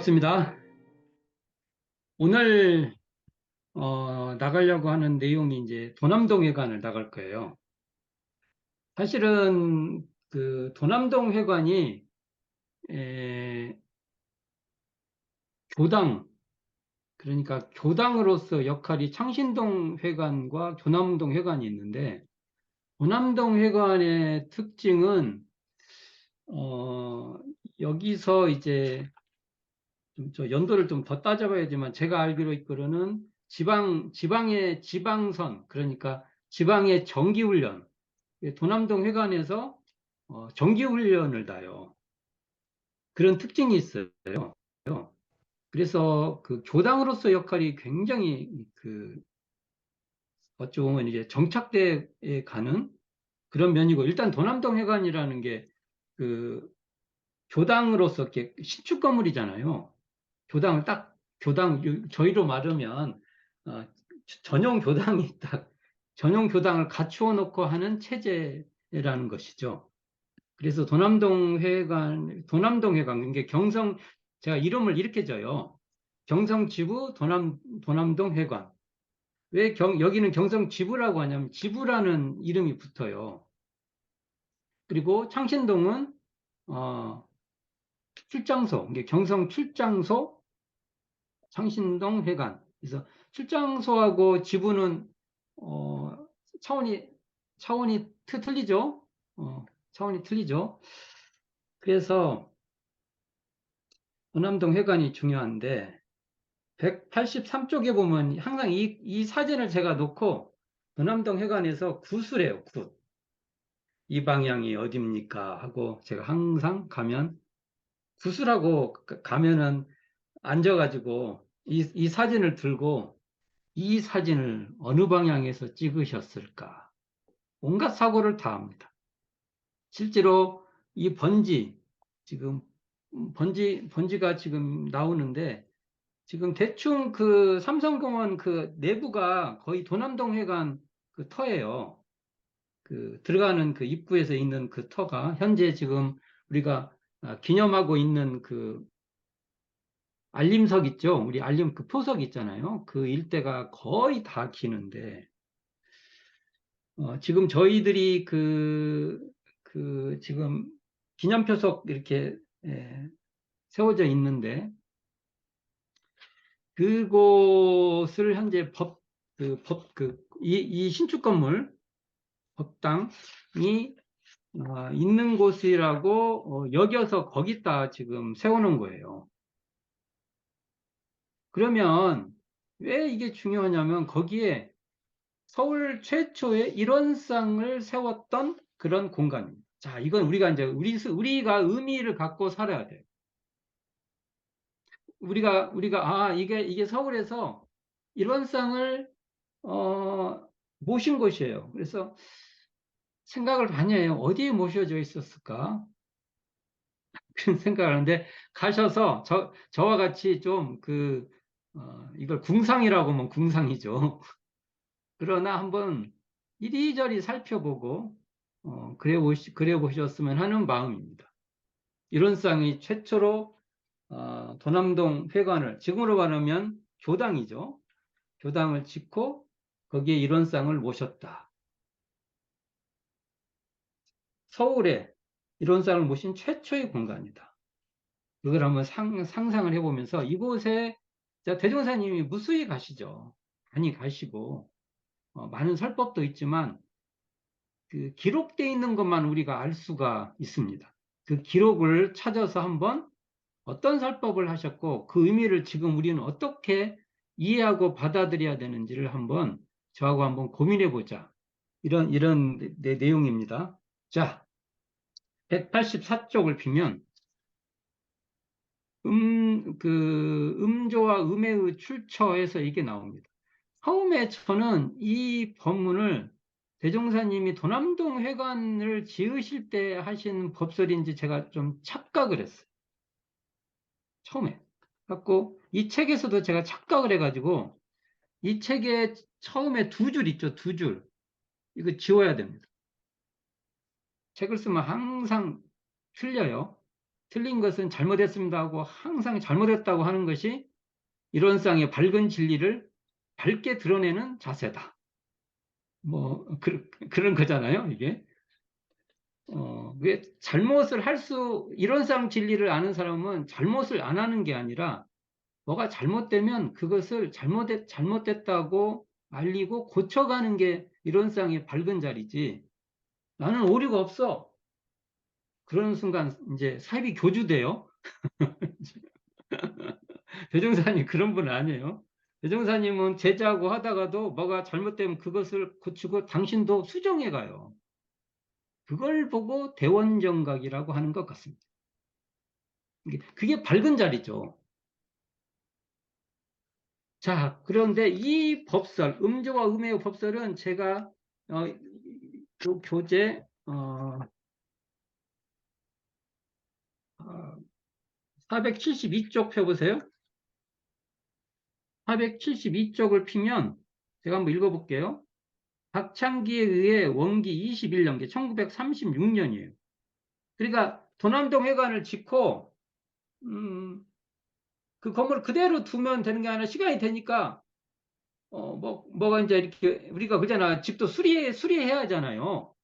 반갑습니다. 오늘 나가려고 하는 내용이 이제 도남동 회관을 나갈 거예요. 사실은 그 도남동 회관이 에, 교당, 그러니까 교당으로서 역할이 창신동 회관과 도남동 회관이 있는데, 도남동 회관의 특징은 어, 여기서 이제 저 연도를 좀 더 따져봐야지만, 제가 알기로 있기로는 지방의 지방선, 그러니까 지방의 정기훈련, 도남동 회관에서 정기훈련을 다요. 그런 특징이 있어요. 그래서 그 교당으로서 역할이 굉장히 그 어찌 보면 이제 정착대에 가는 그런 면이고, 일단 도남동 회관이라는 게 그 교당으로서 이렇게 신축 건물이잖아요. 교당을 딱 저희로 말하면 어, 전용 교당이 딱 전용 교당을 갖추어 놓고 하는 체제라는 것이죠. 그래서 도남동 회관 이게 경성, 제가 이름을 이렇게 져요. 경성 지부 도남동 회관. 왜 여기는 경성 지부라고 하냐면 지부라는 이름이 붙어요. 그리고 창신동은 어, 출장소, 이게 경성 출장소 창신동 회관. 그래서 출장소하고 지부는 어, 차원이 틀리죠. 차원이 틀리죠. 그래서 도남동 회관이 중요한데, 183쪽에 보면 항상 이 사진을 제가 놓고 도남동 회관에서 굿을 해요. 굿. 이 방향이 어딥니까? 하고 제가 항상 가면 굿을 하고 가면은 앉아가지고 이 사진을 들고 이 사진을 어느 방향에서 찍으셨을까? 온갖 사고를 다 합니다. 실제로 이 지금 번지가 지금 나오는데, 지금 대충 그 삼성공원 그 내부가 거의 도남동 회관 그 터예요. 그 들어가는 그 입구에서 있는 그 터가 현재 지금 우리가 기념하고 있는 그 알림석 있죠? 우리 알림 그 표석 있잖아요. 그 일대가 거의 다 기는데, 지금 저희들이 지금 기념표석 이렇게 세워져 있는데, 그곳을 현재 이 신축 건물, 법당이 있는 곳이라고 여겨서 거기다 지금 세워놓은 거예요. 그러면 왜 이게 중요하냐면, 거기에 서울 최초의 일원상을 세웠던 그런 공간입니다. 자, 이건 우리가 이제 우리가 의미를 갖고 살아야 돼요. 이게 서울에서 일원상을 모신 곳이에요. 그래서 생각을 많이 해요. 어디에 모셔져 있었을까? 그런 생각을 하는데, 가셔서 저와 같이 좀 이걸 궁상이라고 하면 궁상이죠. 그러나 한번 이리저리 살펴보고 그래 보셨으면 하는 마음입니다. 일원상이 최초로 도남동 회관을, 지금으로 말하면 교당이죠. 교당을 짓고 거기에 일원상을 모셨다. 서울에 일원상을 모신 최초의 공간이다. 이걸 한번 상상을 해보면서, 이곳에 대종사님이 무수히 가시죠. 많이 가시고 많은 설법도 있지만, 그 기록되어 있는 것만 우리가 알 수가 있습니다. 그 기록을 찾아서 한번 어떤 설법을 하셨고 그 의미를 지금 우리는 어떻게 이해하고 받아들여야 되는지를 한번 저하고 한번 고민해 보자. 이런 내용입니다. 자, 184쪽을 피면 음조와 음해의 출처에서 이게 나옵니다. 처음에 저는 이 법문을 대종사님이 도남동 회관을 지으실 때 하신 법설인지 제가 좀 착각을 했어요. 처음에. 갖고 이 책에서도 제가 착각을 해가지고, 이 책에 처음에 두 줄 있죠, 두 줄. 이거 지워야 됩니다. 책을 쓰면 항상 틀려요. 틀린 것은 잘못했습니다 하고 항상 잘못했다고 하는 것이 이론상의 밝은 진리를 밝게 드러내는 자세다. 뭐 그런 거잖아요, 이게. 왜 잘못을 이론상 진리를 아는 사람은 잘못을 안 하는 게 아니라 뭐가 잘못되면 그것을 잘못됐다고 알리고 고쳐가는 게 이론상의 밝은 자리지. 나는 오류가 없어. 그런 순간 이제 사입이 교주돼요. 배종사님 그런 분 아니에요. 배종사님은 제자하고 하다가도 뭐가 잘못되면 그것을 고치고 당신도 수정해 가요. 그걸 보고 대원정각이라고 하는 것 같습니다. 그게 밝은 자리죠. 자, 그런데 이 법설, 음조와 음의 법설은 제가 그 교재 472쪽 펴보세요. 472쪽을 피면 제가 한번 읽어볼게요. 박창기에 의해 원기 21년기 1936년이에요. 그러니까 도남동 회관을 짓고 그 건물을 그대로 두면 되는 게 아니라 시간이 되니까 뭐가 이제 이렇게 우리가 그잖아 집도 수리해야 하잖아요.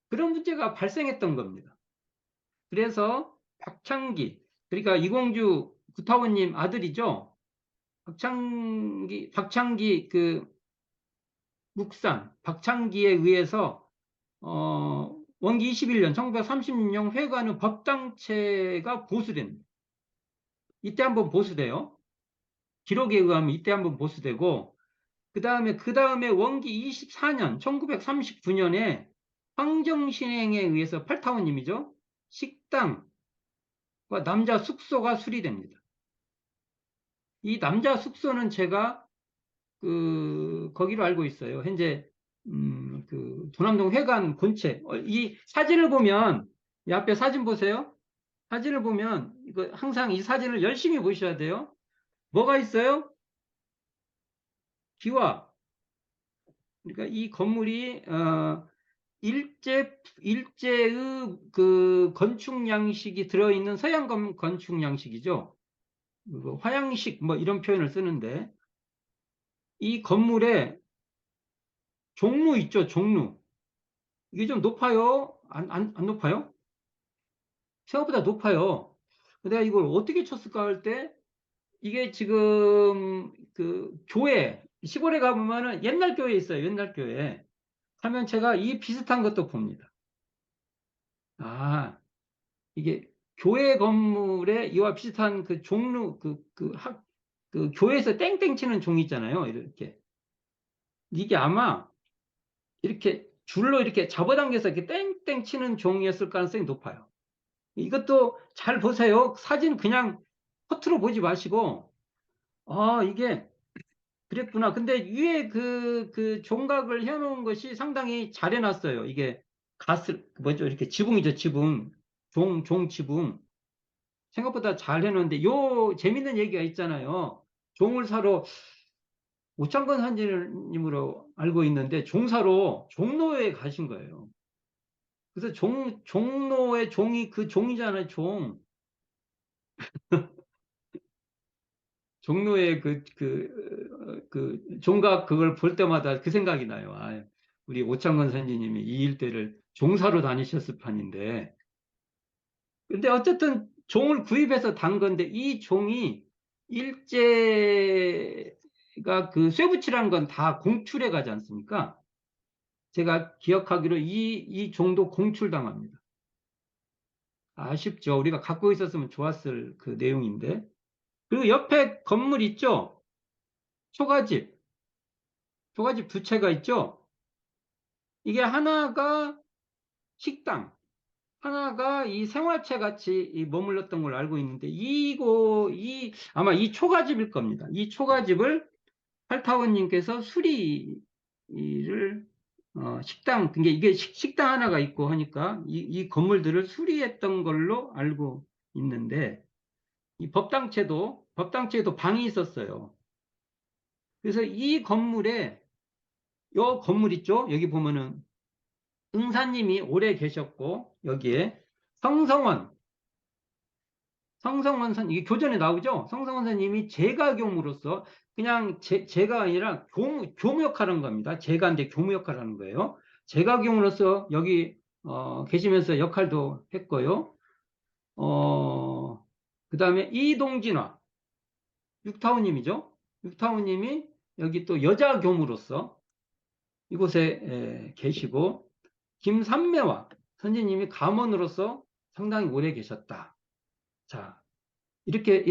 그런 문제가 발생했던 겁니다. 그래서 박창기 그러니까 이공주 구타원님 아들이죠. 박창기 그 묵산 박창기에 의해서 원기 21년 1936년 회관의 법당체가 보수됩니다. 이때 한번 보수돼요. 기록에 의하면 이때 한번 보수되고 그 다음에 원기 24년 1939년에 황정신행에 의해서 팔타원님이죠. 식당과 남자 숙소가 수리됩니다. 이 남자 숙소는 제가 거기로 알고 있어요. 현재 그 도남동 회관 본체. 이 사진을 보면 이 앞에 사진 보세요. 사진을 보면 이거 항상 이 사진을 열심히 보셔야 돼요. 뭐가 있어요? 기와. 그러니까 이 건물이 일제의 그 건축 양식이 들어있는 서양 건축 양식이죠. 화양식 뭐 이런 표현을 쓰는데 이 건물에 종루 있죠, 종루. 이게 좀 높아요? 안 높아요? 생각보다 높아요. 내가 이걸 어떻게 쳤을까 할 때, 이게 지금 그 교회, 시골에 가보면은 옛날 교회 있어요, 옛날 교회. 하면 제가 이 비슷한 것도 봅니다. 아, 이게 교회 건물에 이와 비슷한 그 종로, 그 교회에서 땡땡 치는 종 있잖아요, 이렇게. 이게 아마 이렇게 줄로 이렇게 잡아당겨서 이렇게 땡땡 치는 종이었을 가능성이 높아요. 이것도 잘 보세요. 사진 그냥 허투루 보지 마시고, 이게 그랬구나. 근데 위에 그 종각을 해놓은 것이 상당히 잘 해놨어요. 이게 뭐죠? 이렇게 지붕이죠, 지붕. 종 지붕. 생각보다 잘 해놓은데, 재밌는 얘기가 있잖아요. 종을 사러, 오창건 선생님으로 알고 있는데, 종사로 종로에 가신 거예요. 그래서 종로의 종이 그 종이잖아요, 종. 종로의 그 종각 그걸 볼 때마다 그 생각이 나요. 우리 오창건 선생님이 이 일대를 종사로 다니셨을 판인데. 근데 어쨌든 종을 구입해서 단 건데 이 종이 일제가 그 쇠붙이라는 건 다 공출해 가지 않습니까? 제가 기억하기로 이 종도 공출당합니다. 아쉽죠. 우리가 갖고 있었으면 좋았을 그 내용인데. 그리고 옆에 건물 있죠? 초가집. 초가집 두 채가 있죠? 이게 하나가 식당, 하나가 이 생활체 같이 머물렀던 걸 알고 있는데, 아마 이 초가집일 겁니다. 이 초가집을 팔타원님께서 식당, 그러니까 이게 식당 하나가 있고 하니까 이 건물들을 수리했던 걸로 알고 있는데, 이 법당체도 방이 있었어요. 그래서 이 건물에, 요 건물 있죠? 여기 보면은 응사님이 오래 계셨고 여기에 성성원 성성원 선, 이게 교전에 나오죠? 성성원 선생님이 제가교무로서 그냥 제가 아니라 교무 역할을 한 겁니다. 제가인데 교무 역할을 하는 거예요. 제가교무로서 여기, 계시면서 역할도 했고요. 그 다음에 이동진화, 육타우님이죠? 육타우님이 여기 또 여자교무로서 이곳에 계시고, 김삼매와 선생님이 감원으로서 상당히 오래 계셨다. 자, 이렇게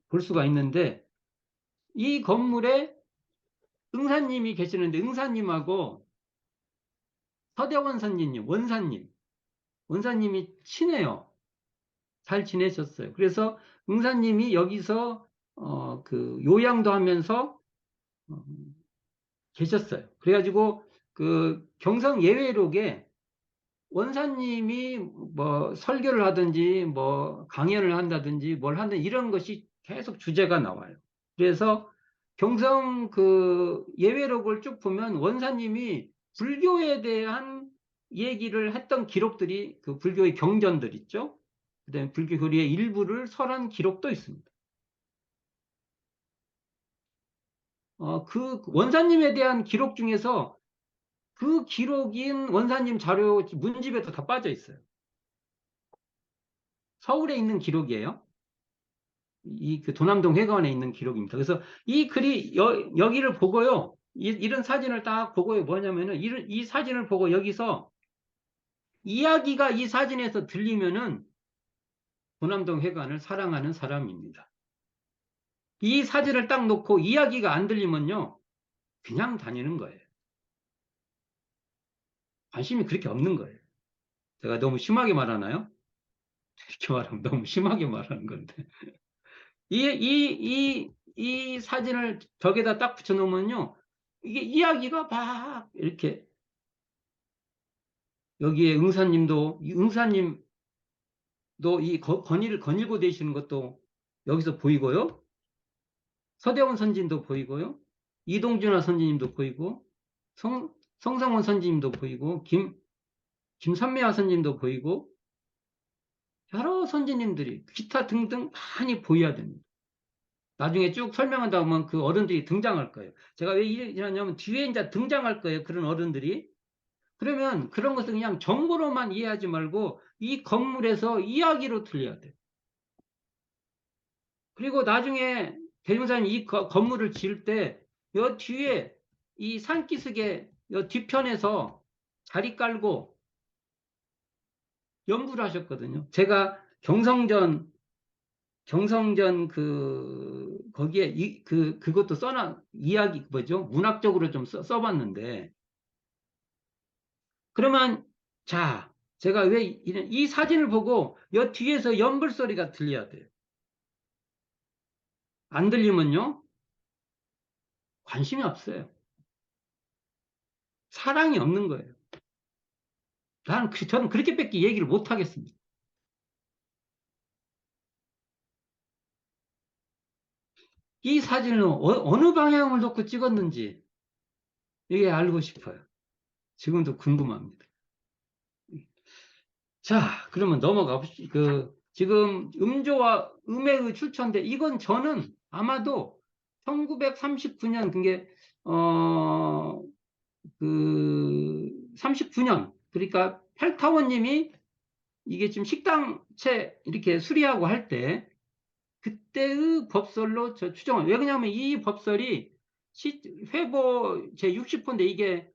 볼 수가 있는데, 이 건물에 응사님이 계시는데, 응사님하고 서대원 선생님, 원사님이 친해요. 잘 지내셨어요. 그래서 응사님이 여기서 그 요양도 하면서 어, 계셨어요. 그래가지고 그 경성 예외록에 원사님이 뭐 설교를 하든지 뭐 강연을 한다든지 뭘 하든 이런 것이 계속 주제가 나와요. 그래서 경성 그 예외록을 쭉 보면 원사님이 불교에 대한 얘기를 했던 기록들이 그 불교의 경전들 있죠. 그다음에 불교 교리의 일부를 설한 기록도 있습니다. 그 원사님에 대한 기록 중에서 그 기록인 원사님 자료 문집에도 다 빠져 있어요. 서울에 있는 기록이에요. 이 그 도남동 회관에 있는 기록입니다. 그래서 이 글이 여기를 보고요. 이런 사진을 딱 보고요. 뭐냐면은 이 사진을 보고 여기서 이야기가 이 사진에서 들리면은 도남동 회관을 사랑하는 사람입니다. 이 사진을 딱 놓고 이야기가 안 들리면요. 그냥 다니는 거예요. 관심이 그렇게 없는 거예요. 제가 너무 심하게 말하나요? 이렇게 말하면 너무 심하게 말하는 건데. 이 사진을 벽에다 딱 붙여놓으면요. 이게 이야기가 막 이렇게 여기에 응사님도 이 건일고 되시는 것도 여기서 보이고요. 서대원 선진도 보이고요. 이동준화 선진님도 보이고, 성상원 선진님도 보이고, 김삼매화 선진님도 보이고, 여러 선진님들이 기타 등등 많이 보여야 됩니다. 나중에 쭉 설명한다 보면 그 어른들이 등장할 거예요. 제가 왜 이러냐면 뒤에 이제 등장할 거예요. 그런 어른들이. 그러면 그런 것을 그냥 정보로만 이해하지 말고 이 건물에서 이야기로 들려야 돼요. 그리고 나중에 대종사님 이 건물을 지을 때 요 뒤에 이 산기슭의 요 뒤편에서 자리 깔고 연구를 하셨거든요. 제가 경성전 거기에 그것도 이야기 뭐죠? 문학적으로 좀 써봤는데 그러면 자 제가 왜 이 사진을 보고 여 뒤에서 연불 소리가 들려야 돼요. 안 들리면요 관심이 없어요. 사랑이 없는 거예요. 저는 그렇게밖에 얘기를 못 하겠습니다. 이 사진을 어느 방향을 놓고 찍었는지 이게 알고 싶어요. 지금도 궁금합니다. 자, 그러면 넘어가 봅시다. 지금 음조와 음의 출처인데, 이건 저는 아마도 1939년, 그게, 39년, 그러니까 팔타원님이 이게 지금 식당채 이렇게 수리하고 할 때, 그때의 법설로 저 추정을, 왜 그러냐면 이 법설이 회보 제 60호인데 이게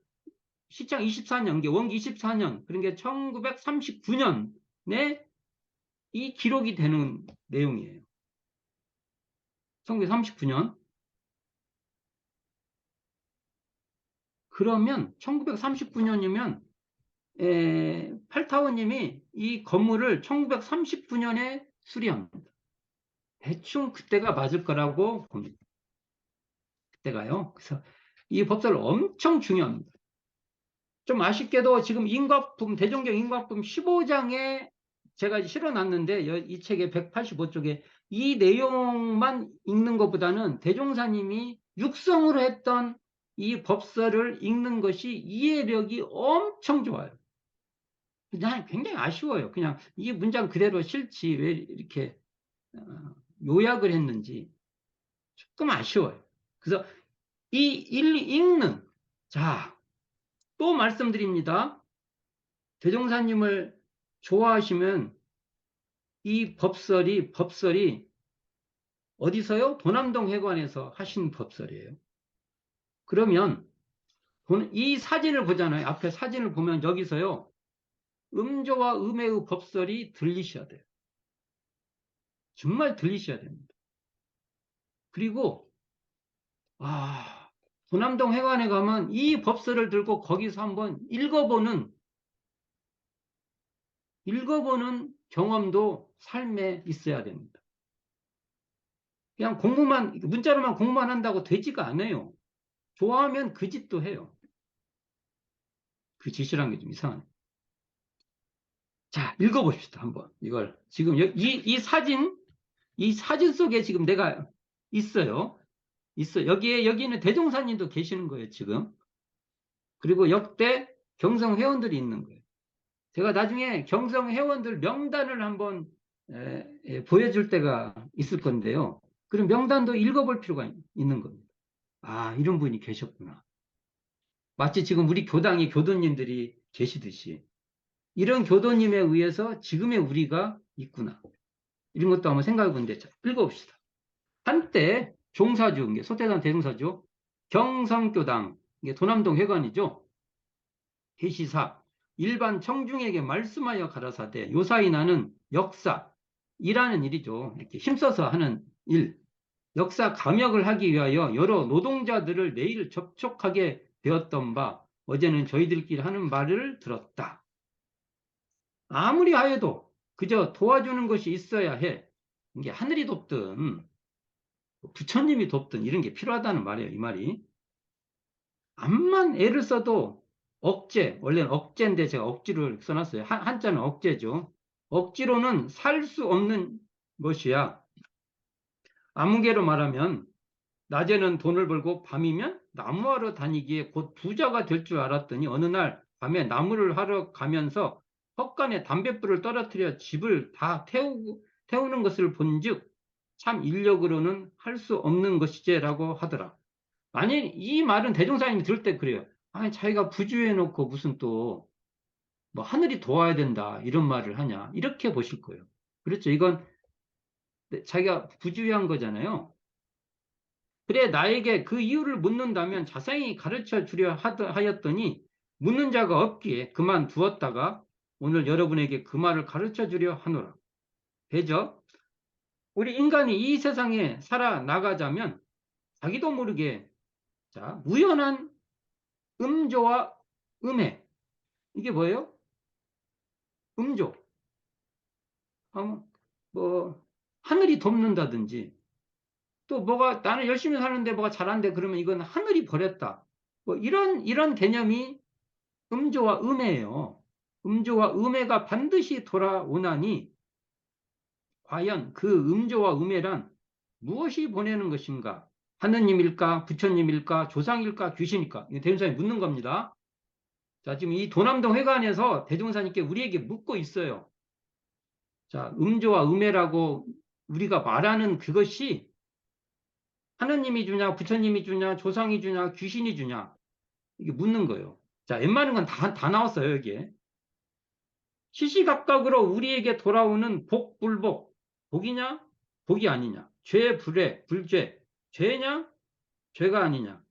시창 24년, 이게 원기 24년, 그런 게 1939년에 이 기록이 되는 내용이에요. 1939년. 그러면 1939년이면 팔타워님이 이 건물을 1939년에 수리합니다. 대충 그때가 맞을 거라고 봅니다. 그때가요. 그래서 이 법설 엄청 중요합니다. 좀 아쉽게도 지금 대종경 인과품 15장에 제가 실어놨는데 이 책의 185쪽에 이 내용만 읽는 것보다는 대종사님이 육성으로 했던 이 법설을 읽는 것이 이해력이 엄청 좋아요. 난 굉장히 아쉬워요. 그냥 이 문장 그대로 싫지 왜 이렇게 어, 요약을 했는지 조금 아쉬워요. 그래서 이 읽는, 자, 또 말씀드립니다. 대종사님을 좋아하시면 이 법설이 어디서요? 도남동 회관에서 하신 법설이에요. 그러면 이 사진을 보잖아요. 앞에 사진을 보면 여기서요. 음조와 음의 법설이 들리셔야 돼요. 정말 들리셔야 됩니다. 그리고 도남동 회관에 가면 이 법설을 들고 거기서 한번 읽어보는 경험도 삶에 있어야 됩니다. 그냥 문자로만 공부만 한다고 되지가 않아요. 좋아하면 그 짓도 해요. 그 짓이란 게 좀 이상하네. 자, 읽어봅시다, 한번. 이걸. 지금 이 사진 속에 지금 내가 있어요. 여기는 대종사님도 계시는 거예요, 지금. 그리고 역대 경성 회원들이 있는 거예요. 제가 나중에 경성 회원들 명단을 한번 보여줄 때가 있을 건데요. 그럼 명단도 읽어볼 필요가 있는 겁니다. 이런 분이 계셨구나. 마치 지금 우리 교당의 교도님들이 계시듯이 이런 교도님에 의해서 지금의 우리가 있구나. 이런 것도 한번 생각해 보는데 읽어봅시다. 한때 종사주, 이게 소태산 대종사주, 경성교당, 이게 도남동 회관이죠. 해시사, 일반 청중에게 말씀하여 가라사대 요사이 나는 역사, 일하는 일이죠. 이렇게 힘써서 하는 일, 역사 감역을 하기 위하여 여러 노동자들을 매일 접촉하게 되었던 바 어제는 저희들끼리 하는 말을 들었다. 아무리 하여도 그저 도와주는 것이 있어야 해. 이게 하늘이 돕든 부처님이 돕든 이런 게 필요하다는 말이에요. 이 말이. 암만 애를 써도 원래는 억제인데 제가 억지로 써놨어요. 한자는 억제죠. 억지로는 살 수 없는 것이야. 아무개로 말하면 낮에는 돈을 벌고 밤이면 나무하러 다니기에 곧 부자가 될 줄 알았더니 어느 날 밤에 나무를 하러 가면서 헛간에 담뱃불을 떨어뜨려 집을 다 태우는 것을 본즉 참 인력으로는 할 수 없는 것이지라고 하더라. 아니, 이 말은 대종사님이 들을 때 그래요. 아니, 자기가 부주해놓고 무슨 또, 뭐, 하늘이 도와야 된다, 이런 말을 하냐. 이렇게 보실 거예요. 그렇죠. 이건 자기가 부주의한 거잖아요. 그래, 나에게 그 이유를 묻는다면 자세히 가르쳐 주려 하였더니, 묻는 자가 없기에 그만두었다가, 오늘 여러분에게 그 말을 가르쳐 주려 하노라. 되죠? 우리 인간이 이 세상에 살아나가자면, 자기도 모르게, 자, 우연한 음조와 음해. 이게 뭐예요? 음조. 뭐, 하늘이 돕는다든지, 또 나는 열심히 사는데 뭐가 잘한대 그러면 이건 하늘이 버렸다. 뭐, 이런 개념이 음조와 음해예요. 음조와 음해가 반드시 돌아오나니, 과연 그 음조와 음해란 무엇이 보내는 것인가? 하느님일까? 부처님일까? 조상일까? 귀신일까? 이거 대종사님 묻는 겁니다. 자, 지금 이 도남동 회관에서 대종사님께 우리에게 묻고 있어요. 자, 음조와 음해라고 우리가 말하는 그것이 하느님이 주냐, 부처님이 주냐, 조상이 주냐, 귀신이 주냐, 이게 묻는 거예요. 자, 웬만한 건 다 나왔어요, 여기에. 시시각각으로 우리에게 돌아오는 복, 불복, 복이냐, 복이 아니냐, 죄, 불애, 불죄, 죄냐, 죄가 아니냐.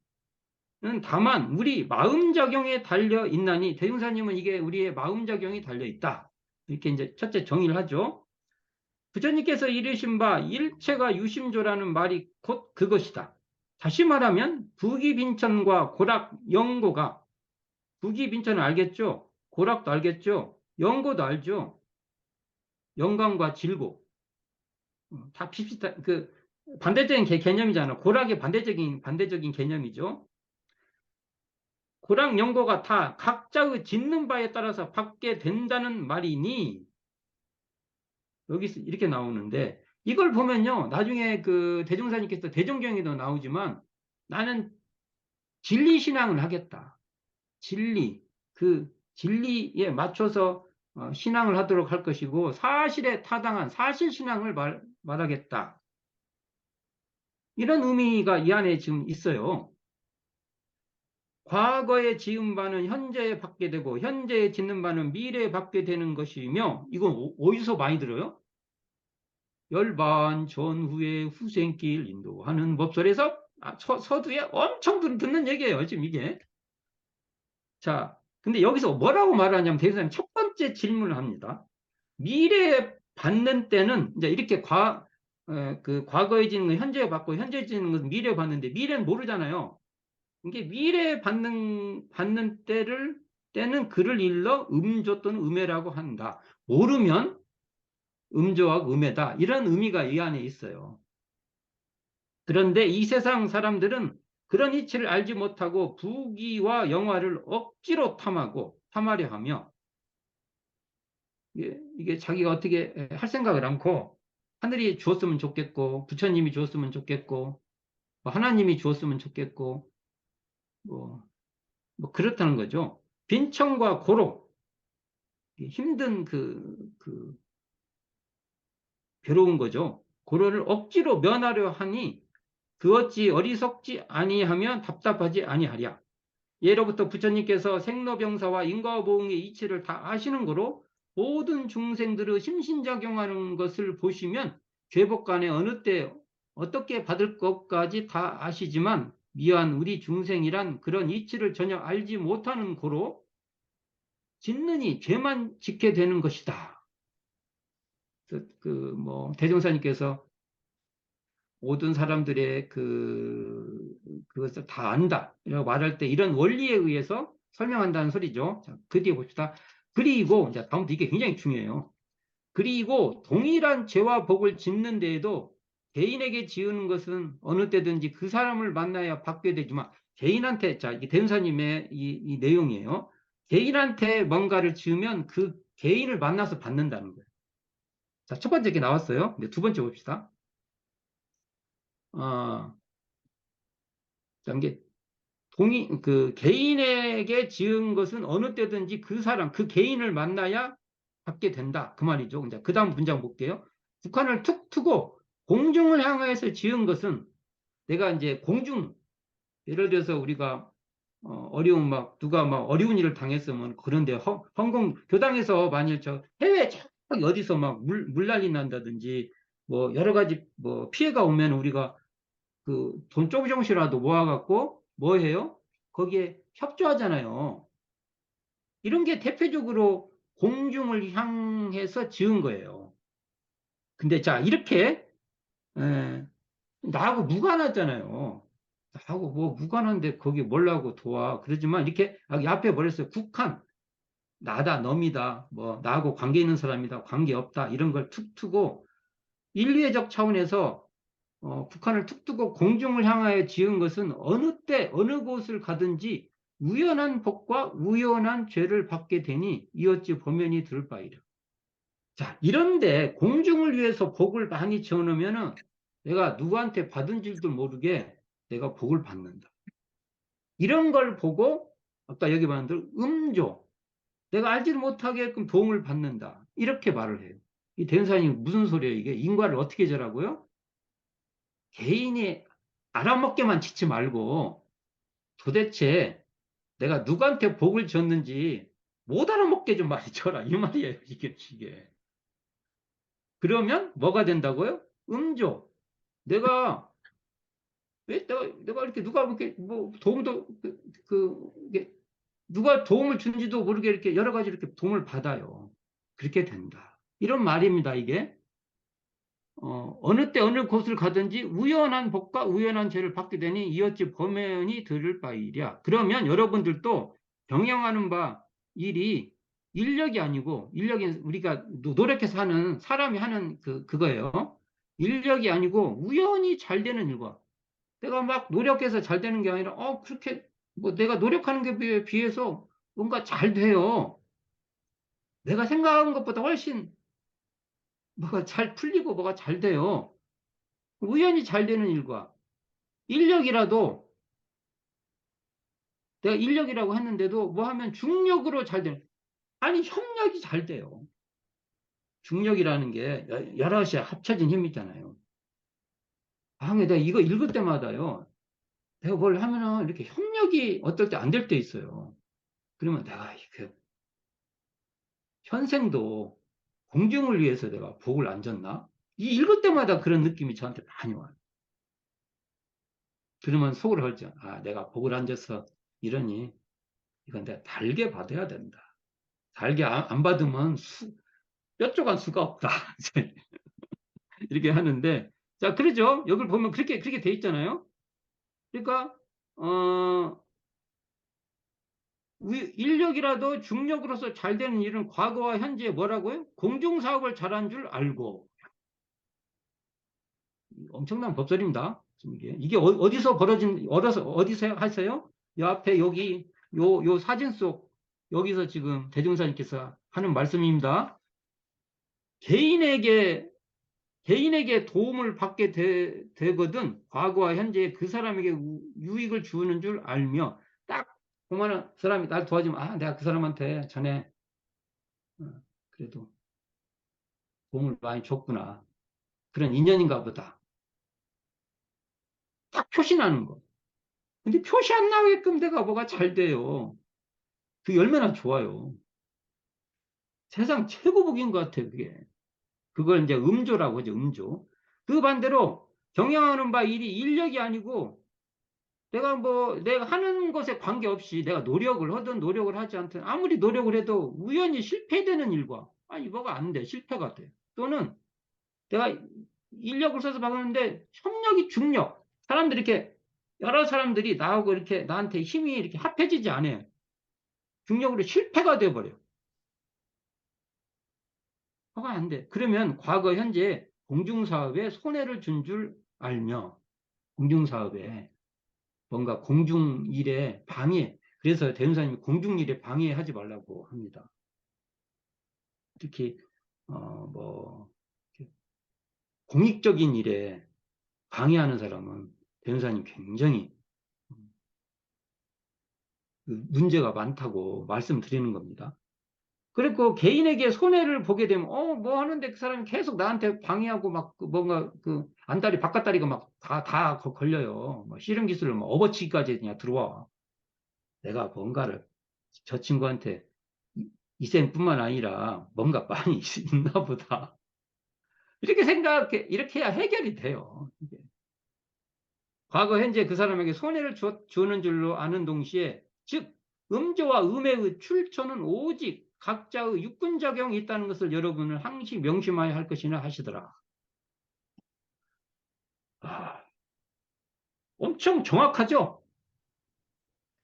는 다만 우리 마음작용에 달려 있나니 대중사님은 이게 우리의 마음작용이 달려 있다. 이렇게 이제 첫째 정의를 하죠. 부처님께서 이르신 바 일체가 유심조라는 말이 곧 그것이다. 다시 말하면 부기빈천과 고락, 영고가 부기빈천을 알겠죠? 고락도 알겠죠? 영고도 알죠? 영광과 질고 다 비슷한 반대적인 개념이잖아. 고락의 반대적인 개념이죠. 고락, 영고가 다 각자의 짓는 바에 따라서 받게 된다는 말이니 여기 이렇게 나오는데 이걸 보면요. 나중에 그 대종사님께서 대종경에도 나오지만 나는 진리신앙을 하겠다. 진리에 맞춰서 신앙을 하도록 할 것이고 사실에 타당한 사실신앙을 말하겠다. 이런 의미가 이 안에 지금 있어요. 과거에 지은 바는 현재에 받게 되고 현재에 짓는 바는 미래에 받게 되는 것이며 이건 어디서 많이 들어요? 열반 전후의 후생길 인도하는 법설에서 서두에 엄청 듣는 얘기예요. 지금 이게. 자, 근데 여기서 뭐라고 말하냐면 대사님 첫 번째 질문을 합니다. 미래에 받는 때는 이제 이렇게 그 과거에 짓는 거 현재에 받고 현재에 짓는 건 미래에 받는데 미래는 모르잖아요. 이게 미래에 받는 때는 그를 일러 음조 또는 음해라고 한다. 모르면 음조와 음해다. 이런 의미가 이 안에 있어요. 그런데 이 세상 사람들은 그런 이치를 알지 못하고 부귀와 영화를 억지로 탐하려 하며 이게 자기가 어떻게 할 생각을 않고 하늘이 주었으면 좋겠고 부처님이 주었으면 좋겠고 뭐 하나님이 주었으면 좋겠고 뭐, 뭐 그렇다는 거죠. 빈청과 고로 힘든 그 괴로운 거죠. 고로를 억지로 면하려 하니 그 어찌 어리석지 아니하면 답답하지 아니하랴. 예로부터 부처님께서 생로병사와 인과보응의 이치를 다 아시는 거로 모든 중생들의 심신작용하는 것을 보시면 죄복간에 어느 때 어떻게 받을 것까지 다 아시지만 미안 우리 중생이란 그런 이치를 전혀 알지 못하는 고로 짓느니 죄만 짓게 되는 것이다. 뭐 대종사님께서 모든 사람들의 그것을 다 안다. 라고 말할 때 이런 원리에 의해서 설명한다는 소리죠. 자, 그 뒤에 봅시다. 그리고, 이제 다음부터 이게 굉장히 중요해요. 그리고 동일한 죄와 복을 짓는 데에도 개인에게 지으는 것은 어느 때든지 그 사람을 만나야 받게 되지만 개인한테, 자, 이게 대은사님의 이 내용이에요. 개인한테 뭔가를 지으면 그 개인을 만나서 받는다는 거예요. 자, 첫 번째 게 나왔어요. 네, 두 번째 봅시다. 어, 자, 이게 그 개인에게 지은 것은 어느 때든지 그 사람, 그 개인을 만나야 받게 된다. 그 말이죠. 이제 그 다음 문장 볼게요. 북한을 툭 트고 공중을 향해서 지은 것은 내가 이제 예를 들어서 우리가 어려운 누가 어려운 일을 당했으면 그런데 헝공 교당에서 만일 해외 저기 어디서 물난리 난다든지 뭐 여러 가지 뭐 피해가 오면 우리가 그 돈 조금씩이라도 모아갖고 뭐 해요? 거기에 협조하잖아요. 이런 게 대표적으로 공중을 향해서 지은 거예요. 근데 자, 이렇게 에, 나하고 무관하잖아요. 나하고 뭐 무관한데 거기 뭘라고 도와. 그러지만 이렇게 앞에 버렸어요. 국한, 나다, 놈이다, 뭐 나하고 관계 있는 사람이다, 관계 없다 이런 걸 툭 트고 인류애적 차원에서 북한을 툭 뜨고 공중을 향하여 지은 것은 어느 때 어느 곳을 가든지 우연한 복과 우연한 죄를 받게 되니 이어찌 보면이 들을 바이라. 자, 이런데 공중을 위해서 복을 많이 지어놓으면은 내가 누구한테 받은 줄도 모르게 내가 복을 받는다. 이런 걸 보고 아까 여기 말한 대로 음조, 내가 알지를 못하게끔 도움을 받는다. 이렇게 말을 해요. 이 대은사님이 무슨 소리예요? 이게 인과를 어떻게 절하고요? 개인이 알아먹게만 짓지 말고 도대체 내가 누구한테 복을 줬는지 못 알아먹게 좀 많이 줘라. 이 말이에요. 이게. 그러면 뭐가 된다고요? 음조. 내가 왜 내가 이렇게 누가 이렇게 뭐 도움도 이게 누가 도움을 준지도 모르게 이렇게 여러 가지 이렇게 도움을 받아요. 그렇게 된다. 이런 말입니다. 이게. 어느 때 어느 곳을 가든지 우연한 복과 우연한 죄를 받게 되니 이어지 범연이 들을 바이랴. 그러면 여러분들도 경영하는 바 일이 인력이 아니고 인력이 우리가 노력해서 하는 사람이 하는 그거예요. 인력이 아니고 우연히 잘 되는 일과 내가 막 노력해서 잘 되는 게 아니라 그렇게 뭐 내가 노력하는 게 비해서 뭔가 잘 돼요. 내가 생각한 것보다 훨씬 뭐가 잘 풀리고 뭐가 잘 돼요. 우연히 잘 되는 일과 인력이라도 내가 인력이라고 했는데도 뭐 하면 중력으로 잘 되는 아니, 협력이 잘 돼요. 중력이라는 게 여럿이 합쳐진 힘이잖아요. 근데 내가 이거 읽을 때마다요. 내가 뭘 하면은 이렇게 협력이 어떨 때 안 될 때 있어요. 그러면 내가 그 현생도 공중을 위해서 내가 복을 안 졌나? 이 읽을 때마다 그런 느낌이 저한테 많이 와요. 그러면 속으로 헐죠. 내가 복을 안 졌어. 이러니 이건 내가 달게 받아야 된다. 달게 안 받으면 뾰족한 수가 없다. 이렇게 하는데, 자, 그러죠. 여기를 보면 그렇게 돼 있잖아요. 그러니까, 어, 인력이라도 중력으로서 잘 되는 일은 과거와 현재에 뭐라고요? 공중사업을 잘한 줄 알고. 엄청난 법설입니다. 이게 어디서 벌어진, 어디서 하세요? 이 앞에 여기, 요 사진 속, 여기서 지금 대종사님께서 하는 말씀입니다. 개인에게 개인에게 도움을 받게 되거든 과거와 현재에 그 사람에게 유익을 주는 줄 알며 딱 보면은 그 사람이 날 도와주면 내가 그 사람한테 전에 어, 그래도 도움을 많이 줬구나 그런 인연인가 보다 딱 표시나는 거. 근데 표시 안 나오게끔 내가 뭐가 잘 돼요. 그게 얼마나 좋아요. 세상 최고 복인 것 같아요. 그게 그걸 이제 음조라고 하죠. 음조. 그 반대로 경영하는 바 일이 인력이 아니고 내가 하는 것에 관계없이 내가 노력을 하든 노력을 하지 않든 아무리 노력을 해도 우연히 실패되는 일과, 뭐가 안 돼. 실패가 돼. 또는 내가 인력을 써서 박았는데 협력이 중력. 사람들이 이렇게, 여러 사람들이 나하고 이렇게 나한테 힘이 이렇게 합해지지 않아요. 중력으로 실패가 돼버려. 그거 안 돼. 그러면 과거, 현재 공중사업에 손해를 준 줄 알며, 공중사업에 뭔가 공중일에 방해, 그래서 대운사님이 공중일에 방해하지 말라고 합니다. 특히, 뭐, 공익적인 일에 방해하는 사람은 대운사님 굉장히 문제가 많다고 말씀드리는 겁니다. 그리고 개인에게 손해를 보게 되면, 뭐 하는데 그 사람이 계속 나한테 방해하고 막 뭔가 안달이 바깥다리가 막 다 걸려요. 뭐 씨름 기술을 뭐 업어치기까지 그냥 들어와. 내가 뭔가를 저 친구한테 이센뿐만 아니라 뭔가 많이 있나 보다. 이렇게 해야 해결이 돼요. 과거, 현재 그 사람에게 손해를 주는 줄로 아는 동시에, 즉, 음조와 음의 출처는 오직 각자의 육군작용이 있다는 것을 여러분은 항시 명심하여야 할 것이나 하시더라. 아, 엄청 정확하죠?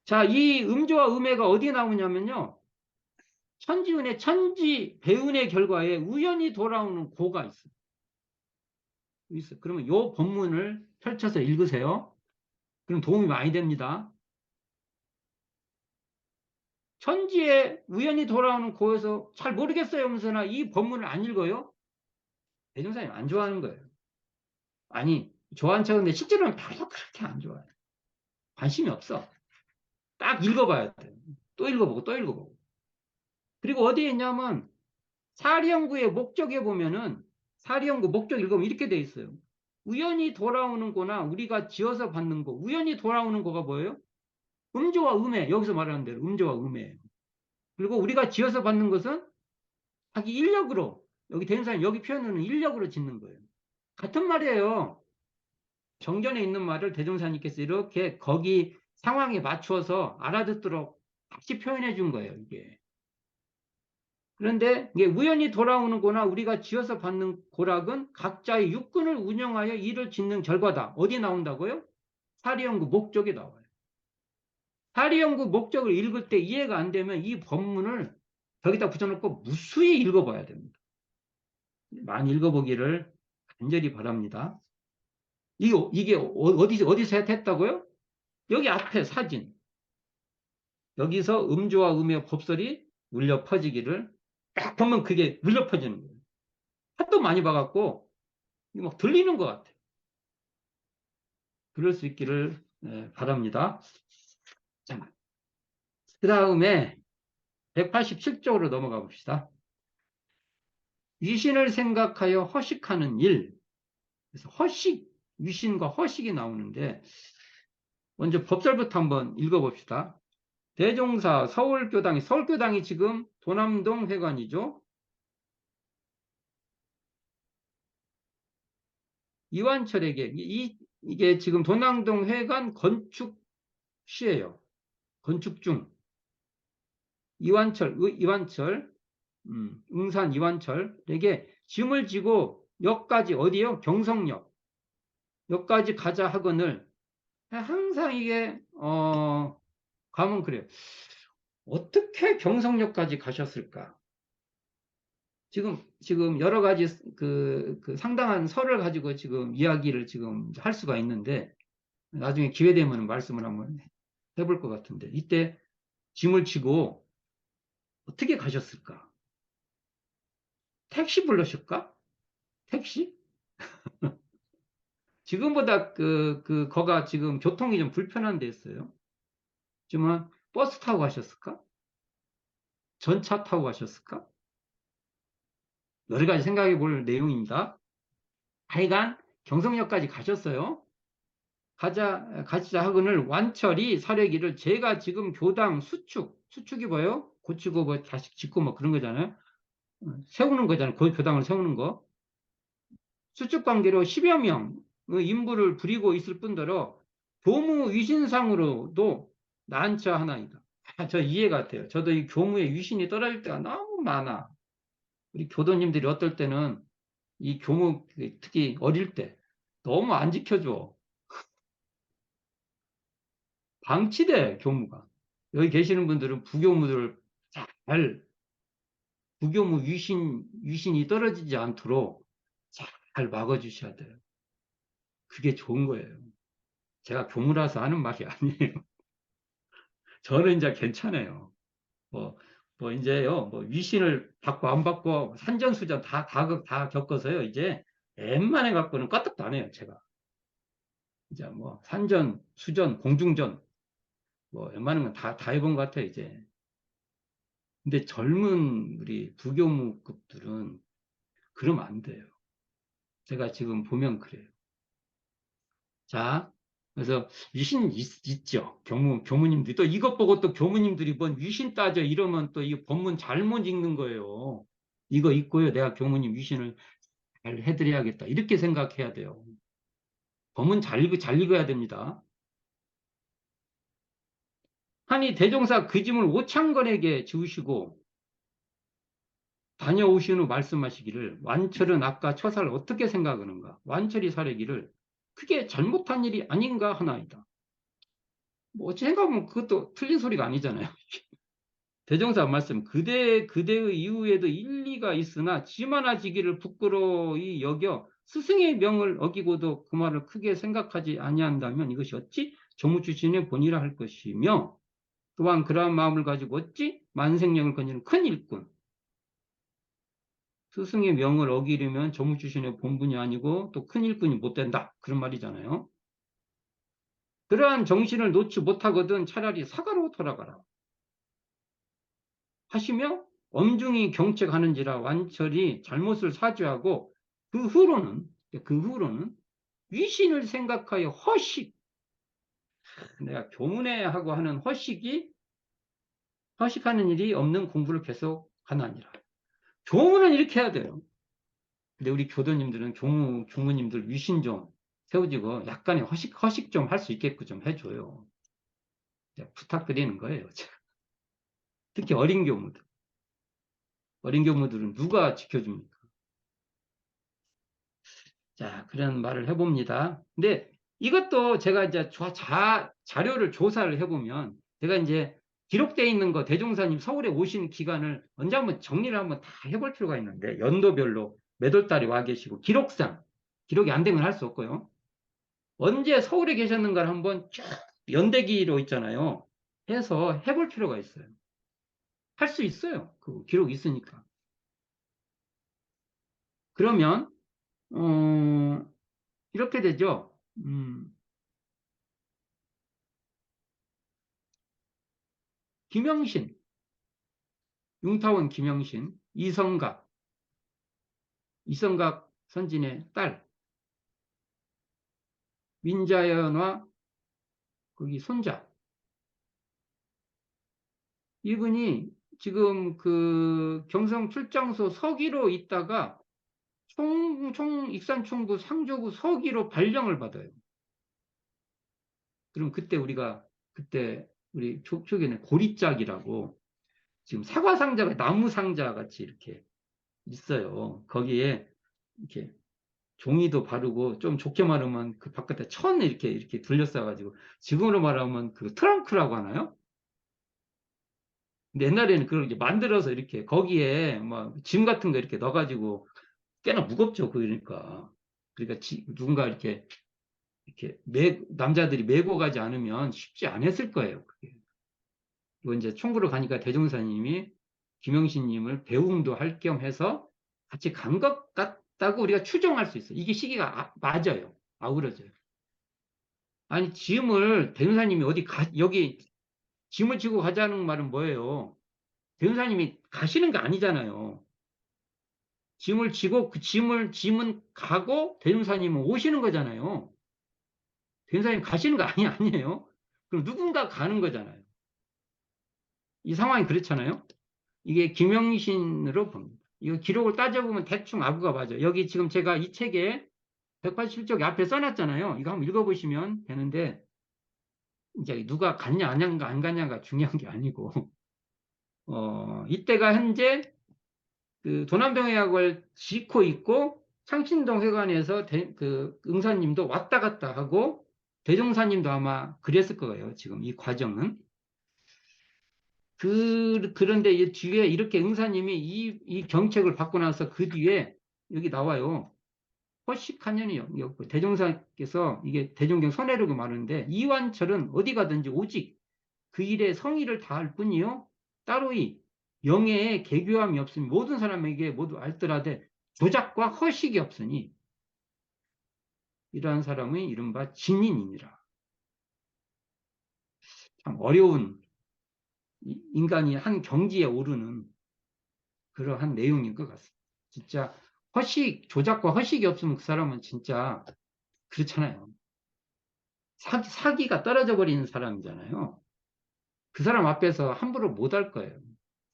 자, 이 음조와 음해가 어디에 나오냐면요. 천지운의 천지 배운의 결과에 우연히 돌아오는 고가 있어요. 그러면 이 본문을 펼쳐서 읽으세요. 그럼 도움이 많이 됩니다. 천지에 우연히 돌아오는 고에서 잘 모르겠어요 하면서나 이 본문을 안 읽어요? 대종사님 안 좋아하는 거예요. 아니, 좋아하는 척인데 실제로는 별로 그렇게 안 좋아해요. 관심이 없어. 딱 읽어봐야 돼. 또 읽어보고 또 읽어보고. 그리고 어디에 있냐면 사리연구의 목적에 보면은 사리연구 목적 읽으면 이렇게 돼 있어요. 우연히 돌아오는 거나 우리가 지어서 받는 거. 우연히 돌아오는 거가 뭐예요? 음조와 음해. 여기서 말하는 대로 음조와 음해. 그리고 우리가 지어서 받는 것은 자기 인력으로, 여기 대명사님 여기 표현은 인력으로 짓는 거예요. 같은 말이에요. 정전에 있는 말을 대종사님께서 이렇게 거기 상황에 맞추어서 알아듣도록 다시 표현해 준 거예요, 이게. 그런데 이게 우연히 돌아오는 거나 우리가 지어서 받는 고락은 각자의 육군을 운영하여 일을 짓는 결과다. 어디 나온다고요? 사리연구 목적에 나와요. 사리연구 목적을 읽을 때 이해가 안 되면 이 본문을 저기다 붙여놓고 무수히 읽어봐야 됩니다. 많이 읽어보기를 간절히 바랍니다. 이게 어디서 했다고요? 여기 앞에 사진. 여기서 음주와 음의 법설이 울려 퍼지기를 딱 보면 그게 울려 퍼지는 거예요. 하도 많이 봐갖고 막 들리는 것 같아요. 그럴 수 있기를 바랍니다. 자, 그 다음에 187쪽으로 넘어가 봅시다. 위신을 생각하여 허식하는 일. 그래서 허식, 위신과 허식이 나오는데, 먼저 법설부터 한번 읽어봅시다. 대종사 서울교당이 지금 도남동 회관이죠. 이완철에게, 이게 지금 도남동 회관 건축 시예요. 건축 중. 이완철, 응산 이완철에게 짐을 지고 역까지, 어디요? 경성역. 역까지 가자 하거늘, 항상 이게, 가면 그래요. 어떻게 경성역까지 가셨을까? 지금 여러 가지 그 상당한 설을 가지고 지금 이야기를 지금 할 수가 있는데, 나중에 기회 되면 말씀을 한번 해볼 것 같은데, 이때 짐을 지고 어떻게 가셨을까? 택시 불러실까? 택시? 지금보다 거가 지금 교통이 좀 불편한 데 있어요. 지금은 버스 타고 가셨을까? 전차 타고 가셨을까? 여러 가지 생각해 볼 내용입니다. 하여간 경성역까지 가셨어요. 가자 하거늘 완철이 사려기를, 제가 지금 교당 수축이 뭐예요? 고치고 뭐 다시 짓고 뭐 그런 거잖아요. 세우는 거잖아요. 교당을 세우는 거. 수축 관계로 10여 명의 인부를 부리고 있을 뿐더러 교무 위신상으로도 난처 하나이다. 저 이해가 돼요. 저도 이 교무에 위신이 떨어질 때가 너무 많아. 우리 교도님들이 어떨 때는 이 교무, 특히 어릴 때 너무 안 지켜줘. 방치돼, 교무가. 여기 계시는 분들은 부교무들을 잘, 부교무 위신이 떨어지지 않도록 잘 막아주셔야 돼요. 그게 좋은 거예요. 제가 교무라서 하는 말이 아니에요. 저는 이제 괜찮아요. 뭐, 이제요, 뭐 위신을 받고 안 받고 산전수전 다 겪어서요. 이제 웬만해 갖고는 까딱도 안 해요, 제가. 이제 뭐 산전, 수전, 공중전, 뭐 웬만한 건 다 해본 것 같아요, 이제. 근데 젊은 우리 부교무급들은 그러면 안 돼요. 제가 지금 보면 그래요. 자, 그래서 위신 있죠. 교무님들이. 또 이것 보고 또 교무님들이 뭔 위신 따져 이러면 또 이 법문 잘못 읽는 거예요. 이거 있고요. 내가 교무님 위신을 잘 해드려야겠다. 이렇게 생각해야 돼요. 법문 잘 읽어야 됩니다. 하니 대종사 그 짐을 오창건에게 지우시고 다녀오신 후 말씀하시기를, 완철은 아까 처사를 어떻게 생각하는가? 완철이 사례기를 그게 잘못한 일이 아닌가 하나이다. 뭐 어찌 생각하면 그것도 틀린 소리가 아니잖아요. 대종사 말씀, 그대의 이후에도 일리가 있으나 지만아지기를 부끄러이 여겨 스승의 명을 어기고도 그 말을 크게 생각하지 아니한다면 이것이 어찌 정무주신의 본이라 할 것이며, 또한 그러한 마음을 가지고 어찌 만생령을 건지는 큰 일꾼, 스승의 명을 어기려면 정무주신의 본분이 아니고 또 큰 일꾼이 못 된다, 그런 말이잖아요. 그러한 정신을 놓지 못하거든 차라리 사가로 돌아가라 하시며 엄중히 경책하는지라 완철이 잘못을 사죄하고 그 후로는 위신을 생각하여 허식, 내가 교문에 하고 하는 허식하는 일이 없는 공부를 계속 하나니라. 교문은 이렇게 해야 돼요. 근데 우리 교도님들은 교무님들 위신 좀 세워지고 약간의 허식 좀 할 수 있게끔 좀 해줘요. 부탁드리는 거예요. 특히 어린 교무들은 누가 지켜줍니까? 자, 그런 말을 해봅니다. 근데 이것도 제가 이제 자료를 조사를 해보면, 제가 이제 기록되어 있는 거, 대종사님 서울에 오신 기간을 언제 한번 정리를 한번 다 해볼 필요가 있는데, 연도별로 몇 월 달에 와 계시고, 기록이 안 되면 할 수 없고요. 언제 서울에 계셨는가를 한번 쭉 연대기로 있잖아요. 해서 해볼 필요가 있어요. 할 수 있어요. 그 기록이 있으니까. 그러면, 어, 이렇게 되죠. 김영신. 융타원 김영신, 이성각 선진의 딸, 민자연화 거기 손자. 이분이 지금 그 경성 출장소 서기로 있다가 익산총부 상조부 서기로 발령을 받아요. 그럼 그때 우리 초기에는 고리짝이라고 지금 사과 상자가 나무 상자 같이 이렇게 있어요. 거기에 이렇게 종이도 바르고 좀 좋게 말하면 그 바깥에 천 이렇게 둘러싸가지고 지금으로 말하면 그 트렁크라고 하나요? 근데 옛날에는 그걸 이제 만들어서 이렇게 거기에 막 짐 같은 거 이렇게 넣어가지고 꽤나 무겁죠. 그러니까 누군가 이렇게 남자들이 메고 가지 않으면 쉽지 않았을 거예요. 그게. 이거 이제 총부를 가니까 대종사님이 김영신님을 배웅도 할 겸 해서 같이 간 것 같다고 우리가 추정할 수 있어요. 이게 시기가 맞아요. 아우러져요. 아니, 대종사님이 여기 짐을 지고 가자는 말은 뭐예요? 대종사님이 가시는 게 아니잖아요. 짐을 지고 짐은 가고 대종사님은 오시는 거잖아요. 대종사님 가시는 거 아니에요? 그럼 누군가 가는 거잖아요. 이 상황이 그렇잖아요. 이게 김영신으로 봅니다. 이거 기록을 따져보면 대충 아구가 맞아요. 여기 지금 제가 이 책에 187쪽에 앞에 써놨잖아요. 이거 한번 읽어보시면 되는데, 이제 누가 갔냐, 안 갔냐가 중요한 게 아니고, 이때가 현재 그 도남동해학을 짓고 있고, 창신동 회관에서 그 응사님도 왔다 갔다 하고, 대종사님도 아마 그랬을 거예요. 지금 이 과정은. 그런데 이 뒤에 이렇게 응사님이 이 경책을 받고 나서 그 뒤에 여기 나와요. 허식하년이 었고 대종사께서 이게 대종경 선해록이 많은데 이완철은 어디 가든지 오직 그 일에 성의를 다할 뿐이요 따로 이 영예에 계교함이 없으니 모든 사람에게 모두 알뜰하되 조작과 허식이 없으니 이러한 사람의 이른바 진인이니라. 참 어려운 인간이 한 경지에 오르는 그러한 내용인 것 같습니다. 진짜 조작과 허식이 없으면 그 사람은 진짜 그렇잖아요. 사기가 떨어져 버리는 사람이잖아요. 그 사람 앞에서 함부로 못 할 거예요.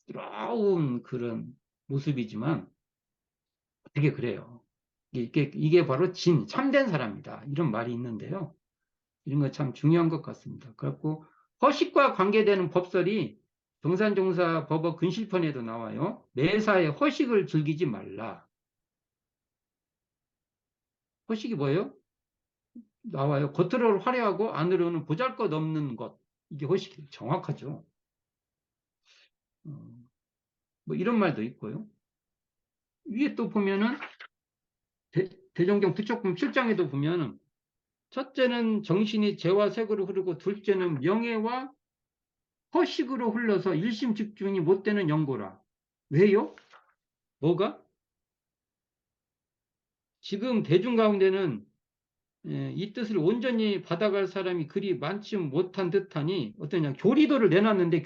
뜨거운 그런 모습이지만 되게 그래요. 이게 바로 참된 사람이다. 이런 말이 있는데요. 이런 거 참 중요한 것 같습니다. 그래갖고 허식과 관계되는 법설이 정산종사 법어 근실편에도 나와요. 매사에 허식을 즐기지 말라. 허식이 뭐예요? 나와요. 겉으로는 화려하고 안으로는 보잘것없는 것. 이게 허식이 정확하죠. 뭐 이런 말도 있고요. 위에 또 보면은 대종경 부촉품 7장에도 보면은 첫째는 정신이 재와 색으로 흐르고 둘째는 명예와 허식으로 흘러서 일심 집중이 못 되는 연고라. 왜요? 뭐가? 지금 대중 가운데는 이 뜻을 온전히 받아갈 사람이 그리 많지 못한 듯하니 어떠냐 교리도를 내놨는데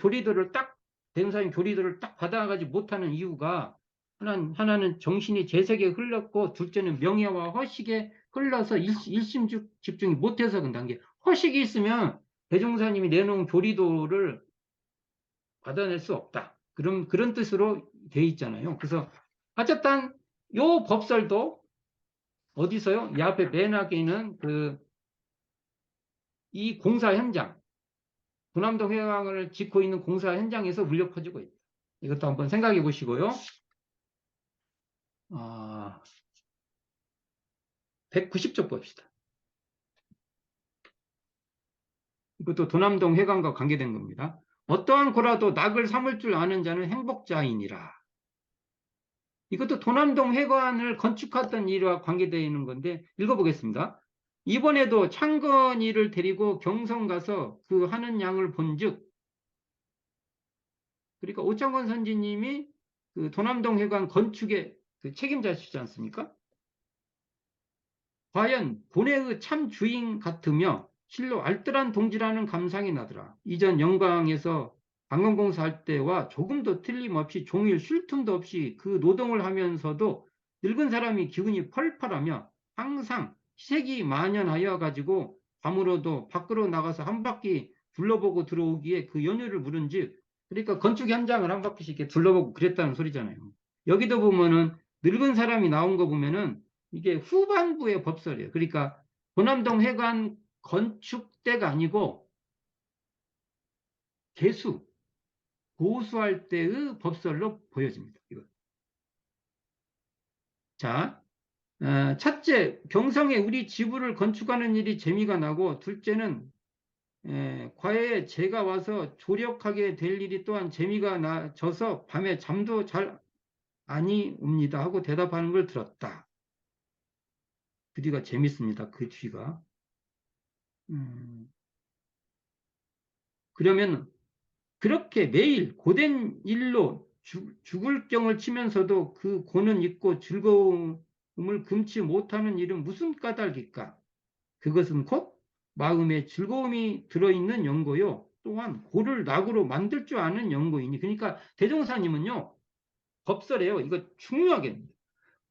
대흥사님 교리도를 딱 받아가지 못하는 이유가 하나는 정신이 재색에 흘렀고 둘째는 명예와 허식에 흘러서 일심 집중이 못해서 그런다는 게 허식이 있으면 대종사님이 내놓은 교리도를 받아낼 수 없다. 그런 뜻으로 돼 있잖아요. 그래서 어쨌든 요 법설도 어디서요? 이 앞에 맨 앞에 있는 이 공사 현장, 군함동 해강을 짓고 있는 공사 현장에서 울려 퍼지고 있다. 이것도 한번 생각해 보시고요. 190쪽 봅시다. 이것도 도남동 해강과 관계된 겁니다. 어떠한 고라도 낙을 삼을 줄 아는 자는 행복자이니라. 이것도 도남동 해관을 건축했던 일과 관계되어 있는 건데 읽어보겠습니다. 이번에도 창건이를 데리고 경성 가서 그 하는 양을 본즉, 그러니까 오창건 선지님이 그 도남동 해관 건축의 그 책임자시지 않습니까? 과연 고뇌의 참 주인 같으며 실로 알뜰한 동지라는 감상이 나더라. 이전 영광에서 방문공사 할 때와 조금도 틀림없이 종일 쉴 틈도 없이 그 노동을 하면서도 늙은 사람이 기운이 펄펄하며 항상 희색이 만연하여 가지고 밤으로도 밖으로 나가서 한 바퀴 둘러보고 들어오기에 그 연유를 물은즉, 그러니까 건축 현장을 한 바퀴씩 이렇게 둘러보고 그랬다는 소리잖아요. 여기도 보면은 늙은 사람이 나온 거 보면은 이게 후반부의 법설이에요. 그러니까 도남동 회관 건축 때가 아니고 개수, 고수할 때의 법설로 보여집니다. 이거. 자, 첫째, 경성에 우리 지부를 건축하는 일이 재미가 나고, 둘째는 과외에 제가 와서 조력하게 될 일이 또한 재미가 나져서 밤에 잠도 잘 아니 옵니다 하고 대답하는 걸 들었다. 그 뒤가 재밌습니다. 그 뒤가. 그러면 그렇게 매일 고된 일로 죽을 경을 치면서도 그 고는 있고 즐거움을 금치 못하는 일은 무슨 까닭일까? 그것은 곧 마음에 즐거움이 들어있는 연고요. 또한 고를 낙으로 만들 줄 아는 연고이니. 그러니까 대종사님은요, 법설에요. 이거 중요하게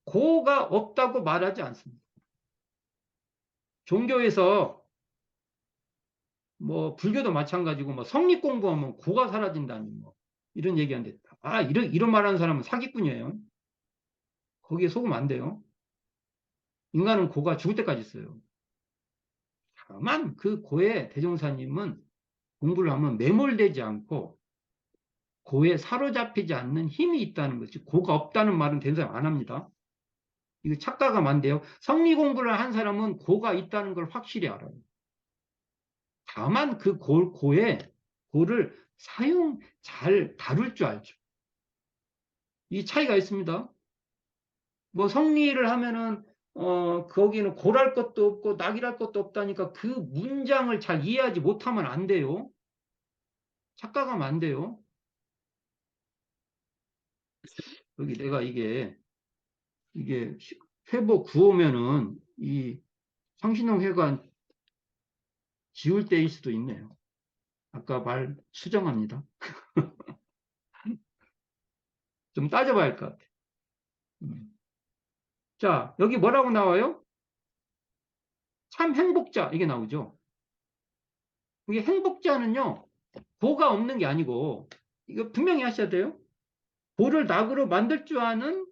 고가 없다고 말하지 않습니다. 종교에서 뭐 불교도 마찬가지고 뭐 성립 공부하면 고가 사라진다니 뭐 이런 얘기하는데, 이런 말하는 사람은 사기꾼이에요. 거기에 속으면 안 돼요. 인간은 고가 죽을 때까지 있어요. 다만 그 고에 대종사님은 공부를 하면 매몰되지 않고 고에 사로잡히지 않는 힘이 있다는 거지, 고가 없다는 말은 된 사람 안 합니다. 이거 착각하면 안 돼요. 성리 공부를 한 사람은 고가 있다는 걸 확실히 알아요. 다만 그 고를 잘 다룰 줄 알죠. 이 차이가 있습니다. 뭐 성리를 하면은 거기는 고랄 것도 없고 낙이랄 것도 없다니까 그 문장을 잘 이해하지 못하면 안 돼요. 착각하면 안 돼요. 여기 내가 이게 회복 구호면은 이 상신동 회관 지울 때일 수도 있네요. 아까 말 수정합니다. 좀 따져봐야 할 것 같아요. 자, 여기 뭐라고 나와요? 참 행복자, 이게 나오죠. 이게 행복자는요, 고가 없는 게 아니고, 이거 분명히 하셔야 돼요. 고를 낙으로 만들 줄 아는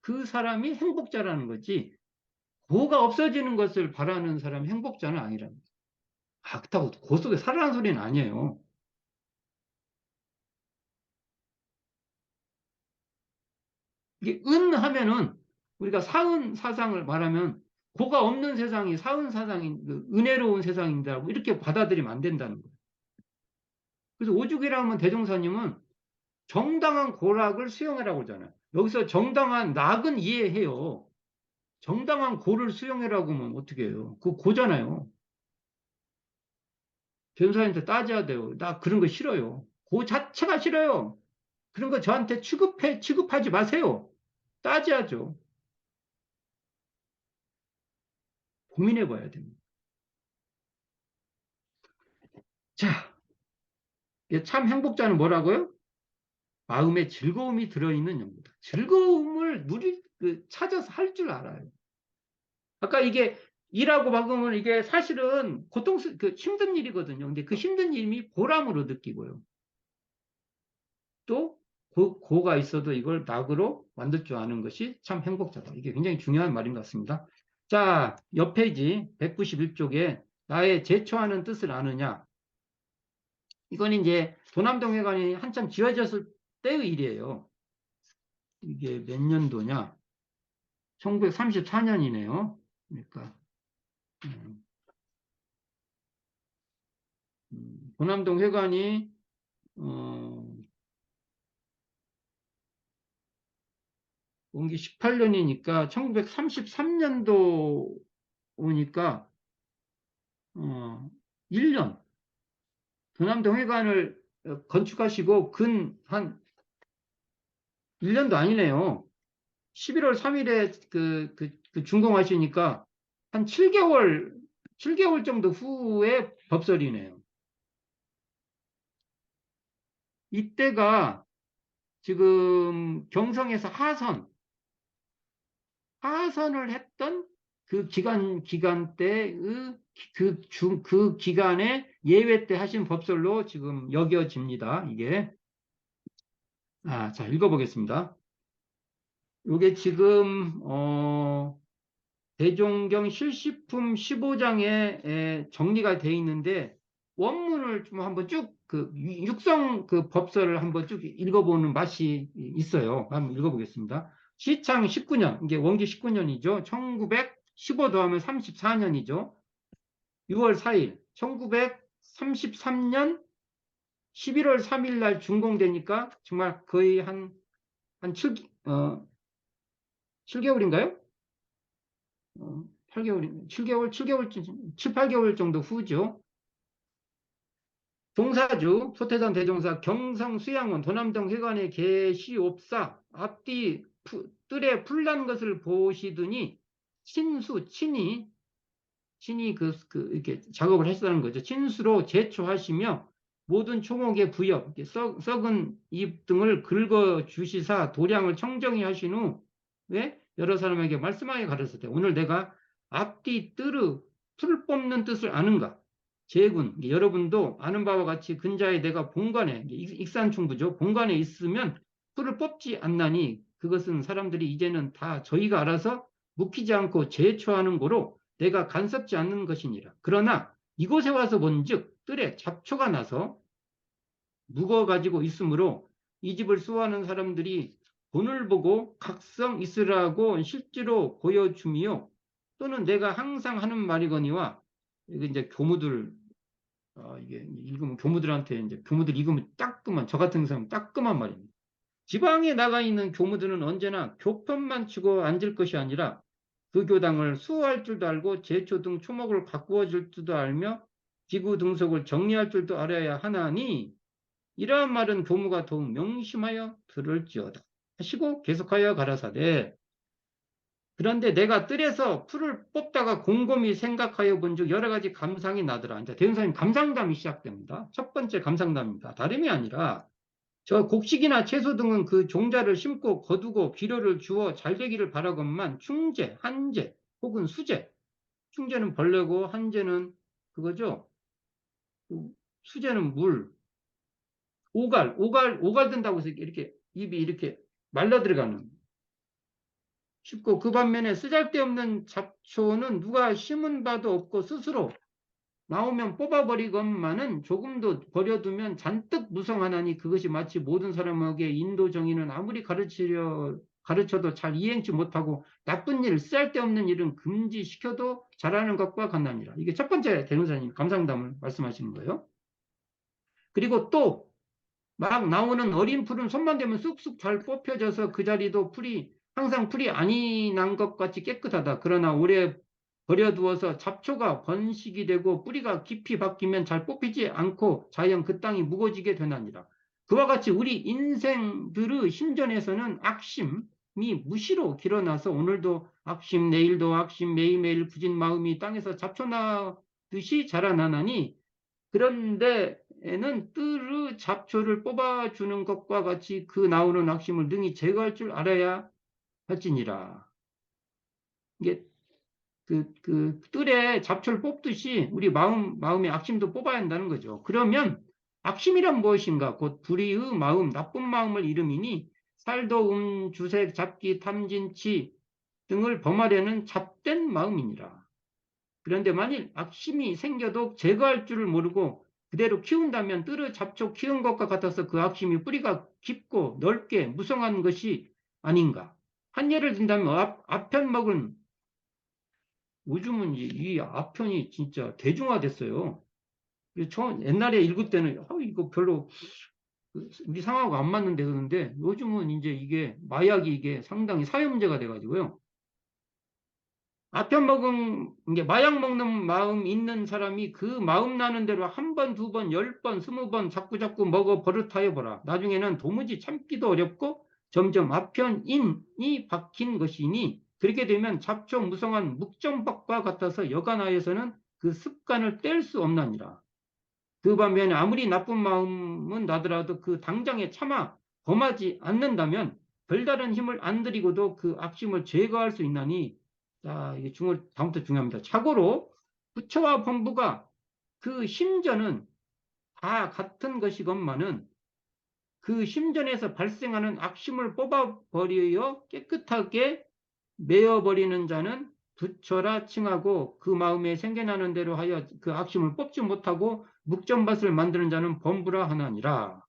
그 사람이 행복자라는 거지, 고가 없어지는 것을 바라는 사람이 행복자는 아니라는 거예요. 그렇다고 고 속에 살아라는 소리는 아니에요. 이게 은 하면은 우리가 사은 사상을 말하면 고가 없는 세상이 사은 사상인, 은혜로운 세상인다고 이렇게 받아들이면 안 된다는 거예요. 그래서 오죽이라면 대종사님은 정당한 고락을 수용해라고 하잖아요. 여기서 정당한 낙은 이해해요. 정당한 고를 수용해라고 하면 어떻게 해요? 그거 고잖아요. 변호사한테 따져야 돼요. 나 그런 거 싫어요. 고 자체가 싫어요. 그런 거 저한테 취급하지 마세요. 따져야죠. 고민해 봐야 됩니다. 자, 참 행복자는 뭐라고요? 마음에 즐거움이 들어있는 연구다. 즐거움을 찾아서 할 줄 알아요. 아까 이게 일하고 막으면 이게 사실은 힘든 일이거든요. 근데 그 힘든 일이 보람으로 느끼고요. 또 고가 있어도 이걸 낙으로 만들 줄 아는 것이 참 행복자다. 이게 굉장히 중요한 말인 것 같습니다. 자, 옆 페이지 191쪽에 나의 제초하는 뜻을 아느냐. 이건 이제 도남동 회관이 한참 지어졌을 때의 일이에요. 이게 몇 년도냐? 1934년이네요. 그러니까 도남동 회관이 원기 18년이니까 1933년도 오니까 1년 도남동 회관을 건축하시고 한 1년도 아니네요. 11월 3일에 그 준공하시니까 한 7개월 정도 후에 법설이네요. 이때가 지금 경성에서 하선을 했던 그 기간 때, 그 기간에 예외 때 하신 법설로 지금 여겨집니다. 이게. 자, 읽어보겠습니다. 이게 지금, 대종경 실시품 15장에 정리가 되어 있는데, 원문을 좀 한번 쭉, 육성 그 법설을 한번 쭉 읽어보는 맛이 있어요. 한번 읽어보겠습니다. 시창 19년, 이게 원기 19년이죠. 1915 더하면 34년이죠. 6월 4일, 1933년 11월 3일 날 준공되니까 정말 거의 한 7개월인가요? 8개월, 7개월, 7, 8개월 정도 후죠. 동사주, 소태산 대종사, 경성 수양원, 도남동 회관에 계시옵사, 앞뒤 뜰에 풀난 것을 보시더니, 친히 이렇게 작업을 했다는 거죠. 친수로 제초하시며, 모든 초목의 부엽, 썩은 잎 등을 긁어 주시사 도량을 청정히 하신 후, 왜? 여러 사람에게 말씀하게 가르쳤대. 오늘 내가 앞뒤 뜨르, 풀 뽑는 뜻을 아는가? 제군, 여러분도 아는 바와 같이 근자에 내가 본관에, 익산충부죠. 본관에 있으면 풀을 뽑지 않나니 그것은 사람들이 이제는 다 저희가 알아서 묵히지 않고 제초하는 거로 내가 간섭지 않는 것이니라. 그러나 이곳에 와서 본즉 뜰에 잡초가 나서 묵어가지고 있으므로 이 집을 수호하는 사람들이 본을 보고 각성 있으라고 실제로 보여주며 또는 내가 항상 하는 말이거니와 이게 이제 교무들 이게 읽으면 교무들한테 이제 교무들 읽으면 따끔한 저 같은 사람 따끔한 말입니다. 지방에 나가 있는 교무들은 언제나 교편만 치고 앉을 것이 아니라 그 교당을 수호할 줄도 알고 제초 등 초목을 가꾸어 줄 줄도 알며 기구 등속을 정리할 줄도 알아야 하나니 이러한 말은 교무가 더욱 명심하여 들을지어다 하시고 계속하여 가라사대 그런데 내가 뜰에서 풀을 뽑다가 곰곰이 생각하여 본즉 여러 가지 감상이 나더라. 이제 대운사님 감상담이 시작됩니다. 첫 번째 감상담입니다. 다름이 아니라 저 곡식이나 채소 등은 그 종자를 심고 거두고 비료를 주어 잘 되기를 바라건만 충재, 한재 혹은 수재. 충재는 벌레고 한재는 그거죠. 수재는 물. 오갈 든다고 해서 이렇게 입이 이렇게 말라 들어가는. 쉽고 그 반면에 쓰잘데없는 잡초는 누가 심은 바도 없고 스스로 나오면 뽑아버리건만은 조금도 버려두면 잔뜩 무성하나니 그것이 마치 모든 사람에게 인도 정의는 아무리 가르쳐도 잘 이행치 못하고 나쁜 일, 쓸데없는 일은 금지시켜도 잘하는 것과 같나니라. 이게 첫 번째 대명사님 감상담을 말씀하시는 거예요. 그리고 또 막 나오는 어린 풀은 손만 대면 쑥쑥 잘 뽑혀져서 그 자리도 항상 풀이 아니 난 것 같이 깨끗하다. 그러나 오래 버려두어서 잡초가 번식이 되고 뿌리가 깊이 박히면 잘 뽑히지 않고 자연 그 땅이 무거워지게 되나니라. 그와 같이 우리 인생들의 심전에서는 악심이 무시로 길어나서 오늘도 악심, 내일도 악심, 매일매일 굳은 마음이 땅에서 잡초 나듯이 자라나나니 그런데에는 뜰의 잡초를 뽑아주는 것과 같이 그 나오는 악심을 능히 제거할 줄 알아야 할지니라. 이게 뜰에 잡초를 뽑듯이 우리 마음의 악심도 뽑아야 한다는 거죠. 그러면 악심이란 무엇인가? 곧 불의의 마음, 나쁜 마음을 이름이니 살도, 주색, 잡기, 탐진치 등을 범하려는 잡된 마음이니라. 그런데 만일 악심이 생겨도 제거할 줄을 모르고 그대로 키운다면 뜰의 잡초 키운 것과 같아서 그 악심이 뿌리가 깊고 넓게 무성한 것이 아닌가. 한 예를 든다면 아편 먹은 요즘은 이 아편이 진짜 대중화됐어요. 옛날에 읽을 때는 이거 별로 우리 상하고 안 맞는데 그러는데 요즘은 이제 이게 마약이 이게 상당히 사회 문제가 돼가지고요. 아편 먹은, 이게 마약 먹는 마음 있는 사람이 그 마음 나는 대로 한 번, 두 번, 10번, 20번 자꾸 먹어 버릇하여 보라. 나중에는 도무지 참기도 어렵고 점점 아편인이 박힌 것이니 그렇게 되면 잡초 무성한 묵점박과 같아서 여간하에서는 그 습관을 뗄 수 없나니라. 그 반면에 아무리 나쁜 마음은 나더라도 그 당장에 참아 범하지 않는다면 별다른 힘을 안 들이고도 그 악심을 제거할 수 있나니, 자, 이게 다음부터 중요합니다. 자고로 부처와 범부가 그 심전은 다 같은 것이건만은 그 심전에서 발생하는 악심을 뽑아버려 깨끗하게 메어버리는 자는 부처라 칭하고, 그 마음에 생겨나는 대로 하여 그 악심을 뽑지 못하고 묵전밭을 만드는 자는 범부라 하나니라.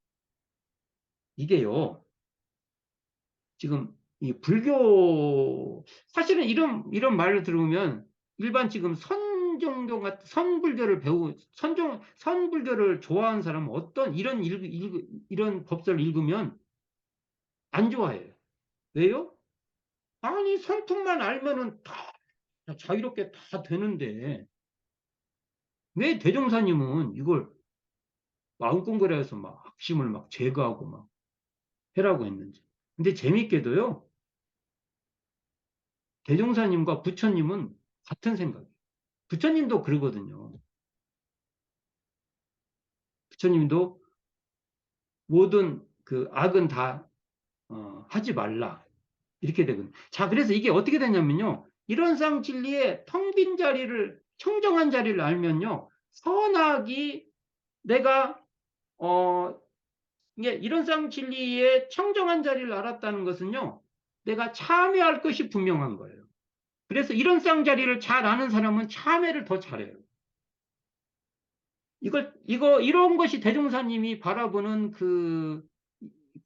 이게요, 지금 이 불교, 사실은 이런 말을 들으면 일반 지금 선종교 같은 선불교를 선불교를 좋아하는 사람은 어떤 이런 법설을 읽으면 안 좋아해요. 왜요? 아니, 성품만 알면은 다 자유롭게 다 되는데, 왜 대종사님은 이걸 마음공부를 막 악심을 막 제거하고 막 해라고 했는지. 근데 재밌게도요, 대종사님과 부처님은 같은 생각이에요. 부처님도 그러거든요. 부처님도 모든 그 악은 다 하지 말라, 이렇게 되거든요. 자, 그래서 이게 어떻게 되냐면요, 이런상 진리의 텅 빈 자리를, 청정한 자리를 알면요, 선악이 내가 이게 이런상 진리의 청정한 자리를 알았다는 것은요, 내가 참여할 것이 분명한 거예요. 그래서 이런상 자리를 잘 아는 사람은 참여를 더 잘해요. 이런 것이 대종사님이 바라보는 그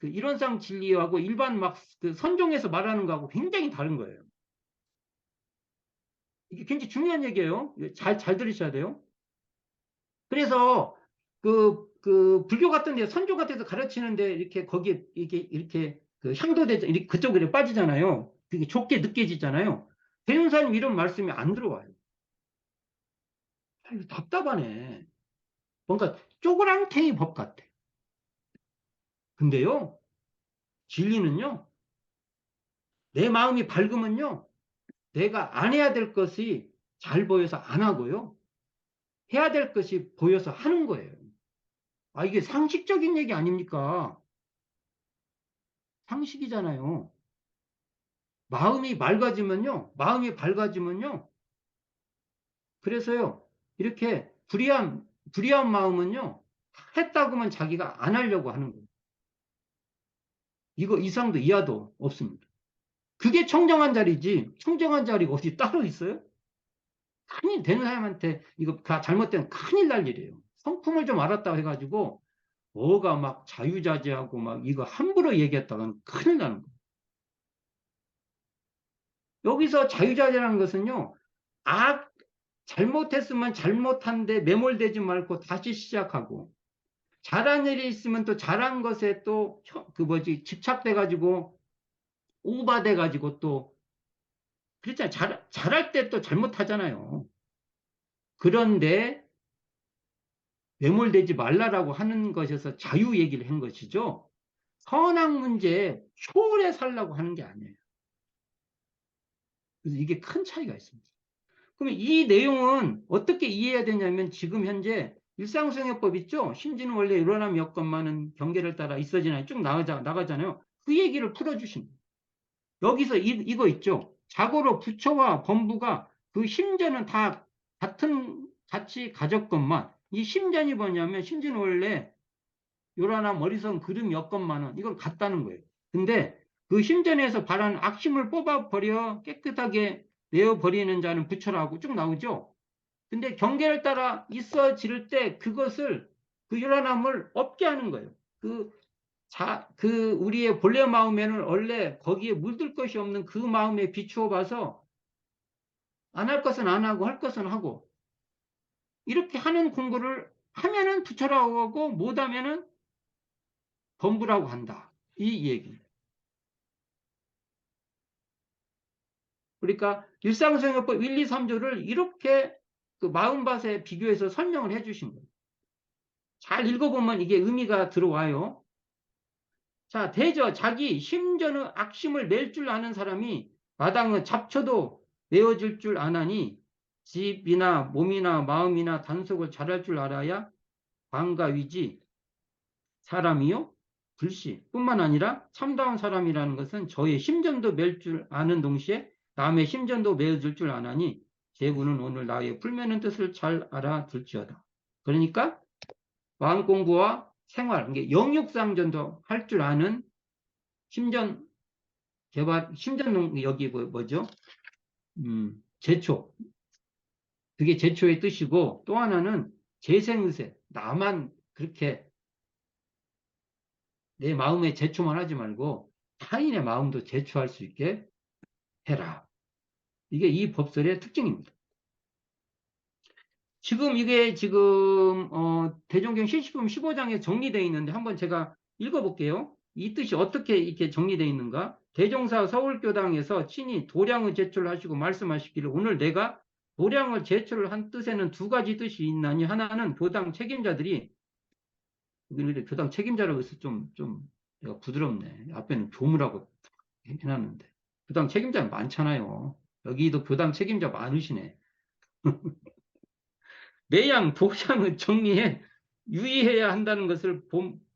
이론상 진리하고 일반 막그 선종에서 말하는 거하고 굉장히 다른 거예요. 이게 굉장히 중요한 얘기예요. 잘 들으셔야 돼요. 그래서 그 불교 같은 데, 선종 같은 데서 가르치는데 이렇게 거기에 이렇게 그 향도대 이렇게 그쪽으로 빠지잖아요. 그게 좁게 느껴지잖아요. 대종사님 이런 말씀이 안 들어와요. 아, 이거 답답하네. 뭔가 쪼그랑탱이 법 같아. 근데요, 진리는요, 내 마음이 밝으면요, 내가 안 해야 될 것이 잘 보여서 안 하고요, 해야 될 것이 보여서 하는 거예요. 아, 이게 상식적인 얘기 아닙니까? 상식이잖아요. 마음이 밝아지면요, 그래서요, 이렇게 불의한 마음은요, 했다고만 자기가 안 하려고 하는 거예요. 이거 이상도 이하도 없습니다. 그게 청정한 자리지, 청정한 자리가 어디 따로 있어요? 큰일 되는 사람한테 이거 잘못되면 큰일 날 일이에요. 성품을 좀 알았다고 해가지고 뭐가 막 자유자재하고 막 이거 함부로 얘기했다가는 큰일 나는 거예요. 여기서 자유자재라는 것은요, 악, 잘못했으면 잘못한데 매몰되지 말고 다시 시작하고, 잘한 일이 있으면 또 잘한 것에 또 집착돼가지고 오바돼가지고 또 그렇잖아요. 잘할 때 또 잘못하잖아요. 그런데 매몰되지 말라라고 하는 것에서 자유 얘기를 한 것이죠. 선악 문제에 초월해 살라고 하는 게 아니에요. 그래서 이게 큰 차이가 있습니다. 그러면 이 내용은 어떻게 이해해야 되냐면, 지금 현재 일상성애법 있죠? 심지는 원래 일어나면 여건만은 경계를 따라 있어지나요? 쭉 나가잖아요. 그 얘기를 풀어주신 거예요. 여기서 이거 있죠? 자고로 부처와 범부가 그 심전은 다 같이 가졌건만, 이 심전이 뭐냐면, 심지는 원래 요란한 머리선 그름 여건만은 이건 같다는 거예요. 근데 그 심전에서 발한 악심을 뽑아버려 깨끗하게 내어버리는 자는 부처라고 쭉 나오죠. 근데 경계를 따라 있어질 때 그것을, 그 요란함을 없게 하는 거예요. 그 우리의 본래 마음에는 원래 거기에 물들 것이 없는 그 마음에 비추어 봐서 안 할 것은 안 하고 할 것은 하고, 이렇게 하는 공부를 하면은 부처라고 하고 못하면은 범부라고 한다. 이 얘기. 그러니까 일상생활법 1, 2, 3조를 이렇게 그 마음밭에 비교해서 설명을 해 주신 거예요. 잘 읽어보면 이게 의미가 들어와요. 자, 대저 자기 심전의 악심을 낼 줄 아는 사람이 마당은 잡초도 내어줄 줄 아나니, 집이나 몸이나 마음이나 단속을 잘할 줄 알아야 관가위지 사람이요 불시 뿐만 아니라 참다운 사람이라는 것은 저의 심전도 맬 줄 아는 동시에 남의 심전도 메어줄 줄 아나니 제군은 오늘 나의 풀매는 뜻을 잘 알아둘지어다. 그러니까 마음 공부와 생활, 이게 영육상전도 할 줄 아는 심전 개발, 심전 여기 뭐죠? 제초. 그게 제초의 뜻이고 또 하나는 재생의세. 나만 그렇게 내 마음에 제초만 하지 말고 타인의 마음도 제초할 수 있게 해라. 이게 이 법설의 특징입니다. 지금 이게 지금 대종경 신식품 15장에 정리되어 있는데 한번 제가 읽어볼게요. 이 뜻이 어떻게 이렇게 정리되어 있는가? 대종사 서울교당에서 친히 도량을 제초를 하시고 말씀하시기를 오늘 내가 도량을 제초를 한 뜻에는 두 가지 뜻이 있나니 하나는 교당 책임자들이 여기는 교당 책임자라고 해서 좀 내가 부드럽네. 앞에는 교무라고 해놨는데 교당 책임자 많잖아요. 여기도 교당 책임자 많으시네. 매양 도량을 정리해 유의해야 한다는 것을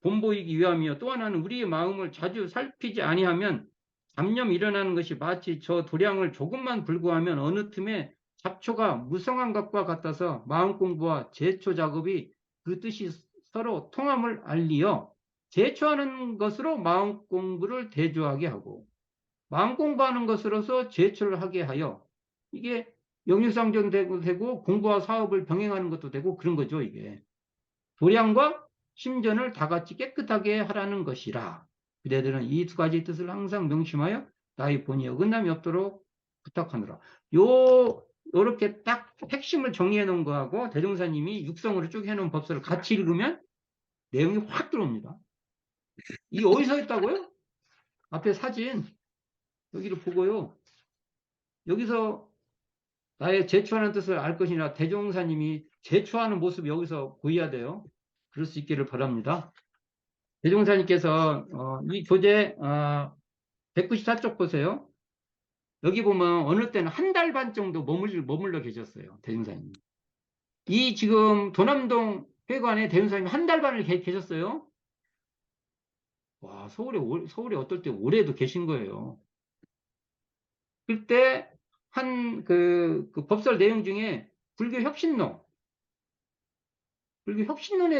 본보이기 위함이요. 또 하나는 우리의 마음을 자주 살피지 아니하면 잡념 일어나는 것이 마치 저 도량을 조금만 불구하면 어느 틈에 잡초가 무성한 것과 같아서 마음 공부와 제초 작업이 그 뜻이 서로 통함을 알리어 제초하는 것으로 마음 공부를 대조하게 하고 마음 공부하는 것으로서 제초를 하게 하여 이게 영유상전되고 되고 공부와 사업을 병행하는 것도 되고 그런 거죠, 이게. 도량과 심전을 다 같이 깨끗하게 하라는 것이라. 그대들은 이 두 가지 뜻을 항상 명심하여 나의 본의 어긋남이 없도록 부탁하노라. 요렇게 딱 핵심을 정리해 놓은 거하고 대종사님이 육성으로 쭉 해놓은 법서를 같이 읽으면 내용이 확 들어옵니다. 이게 어디서 했다고요? 앞에 사진 여기를 보고요. 여기서 나의 제초하는 뜻을 알 것이나 대종사님이 제초하는 모습이 여기서 보여야 돼요. 그럴 수 있기를 바랍니다. 대종사님께서 이 교재 194쪽 보세요. 여기 보면 어느 때는 한 달 반 정도 머물러 계셨어요. 대종사님. 이 지금 도남동 회관에 대종사님이 한 달 반을 계셨어요. 와, 서울에 어떨 때 올해도 계신 거예요. 그때 그 법설 내용 중에 불교 혁신론에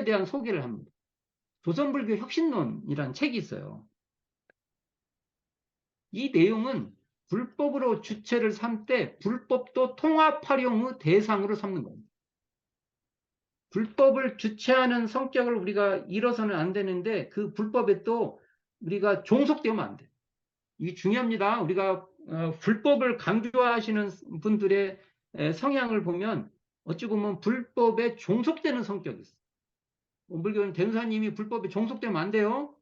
대한 소개를 합니다. 조선불교 혁신론이라는 책이 있어요. 이 내용은 불법으로 주체를 삼되 불법도 통합활용의 대상으로 삼는 겁니다. 불법을 주체하는 성격을 우리가 잃어서는 안 되는데 그 불법에 또 우리가 종속되면 안 돼요. 이게 중요합니다. 우리가 불법을 강조하시는 분들의 성향을 보면 어찌 보면 불법에 종속되는 성격이 있어요. 불교는 대무사님이 불법에 종속되면 안 돼요.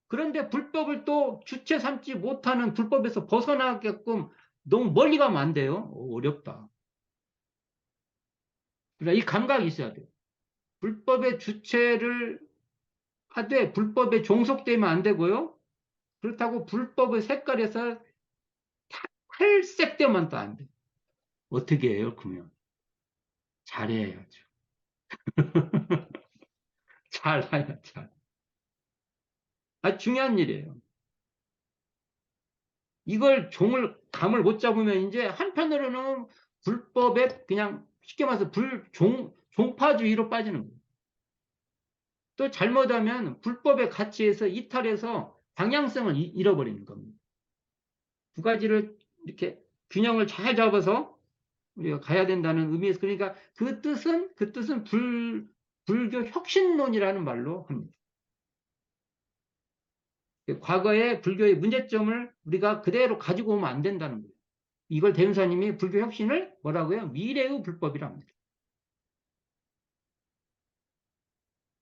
그런데 불법을 또 주체 삼지 못하는 불법에서 벗어나게끔 너무 멀리 가면 안 돼요. 어렵다. 그러니까 이 감각이 있어야 돼요. 불법의 주체를 하되 불법에 종속되면 안 되고요. 그렇다고 불법의 색깔에서 탈색되면 또 안 돼요. 어떻게 해요, 그러면? 잘해야죠. 잘해야 잘. 중요한 일이에요. 이걸 감을 못 잡으면 이제 한편으로는 불법에 그냥 쉽게 말해서 종파주의로 빠지는 거예요. 또 잘못하면 불법의 가치에서 이탈해서 방향성을 잃어버리는 겁니다. 두 가지를 이렇게 균형을 잘 잡아서 우리가 가야 된다는 의미에서 그러니까 그 뜻은 불교 혁신론이라는 말로 합니다. 과거의 불교의 문제점을 우리가 그대로 가지고 오면 안 된다는 거예요. 이걸 대운사님이 불교 혁신을 뭐라고요? 미래의 불법이라 합니다.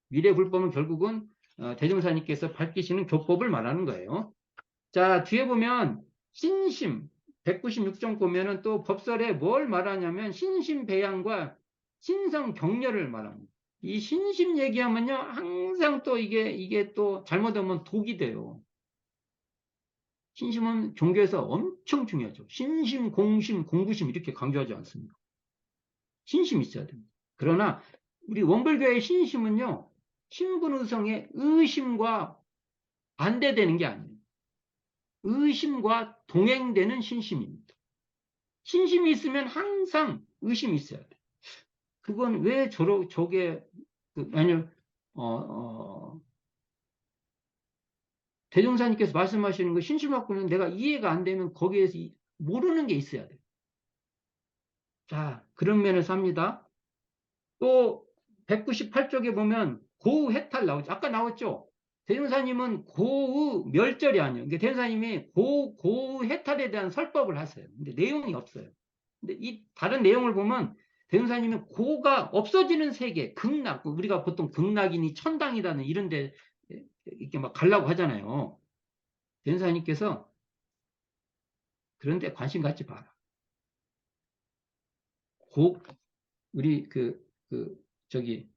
미래 불법은 결국은 대종사님께서 밝히시는 교법을 말하는 거예요. 자, 뒤에 보면 신심 196종 보면은 또 법설에 뭘 말하냐면 신심배양과 신성격려를 말합니다. 이 신심 얘기하면요 항상 또 이게 또 잘못하면 독이 돼요. 신심은 종교에서 엄청 중요하죠. 신심, 공심, 공부심 이렇게 강조하지 않습니다. 신심이 있어야 됩니다. 그러나 우리 원불교의 신심은요, 신분의성의 의심과 반대되는 게 아니에요. 의심과 동행되는 신심입니다. 신심이 있으면 항상 의심이 있어야 돼. 그건 왜 저게, 만약, 어, 대종사님께서 말씀하시는 거 신심학구는 내가 이해가 안 되면 거기에서 모르는 게 있어야 돼. 자, 그런 면에서 합니다. 또 198쪽에 보면 고의 해탈 나오죠. 아까 나왔죠. 대종사님은 고의 멸절이 아니에요. 그러니까 대종사님이 고의 해탈에 대한 설법을 하세요. 근데 내용이 없어요. 근데 이 다른 내용을 보면 대종사님은 고가 없어지는 세계, 극락, 우리가 보통 극락이니 천당이라는 이런 데 이렇게 막 가려고 하잖아요. 대종사님께서 그런 데 관심 갖지 마라. 고, 우리 저기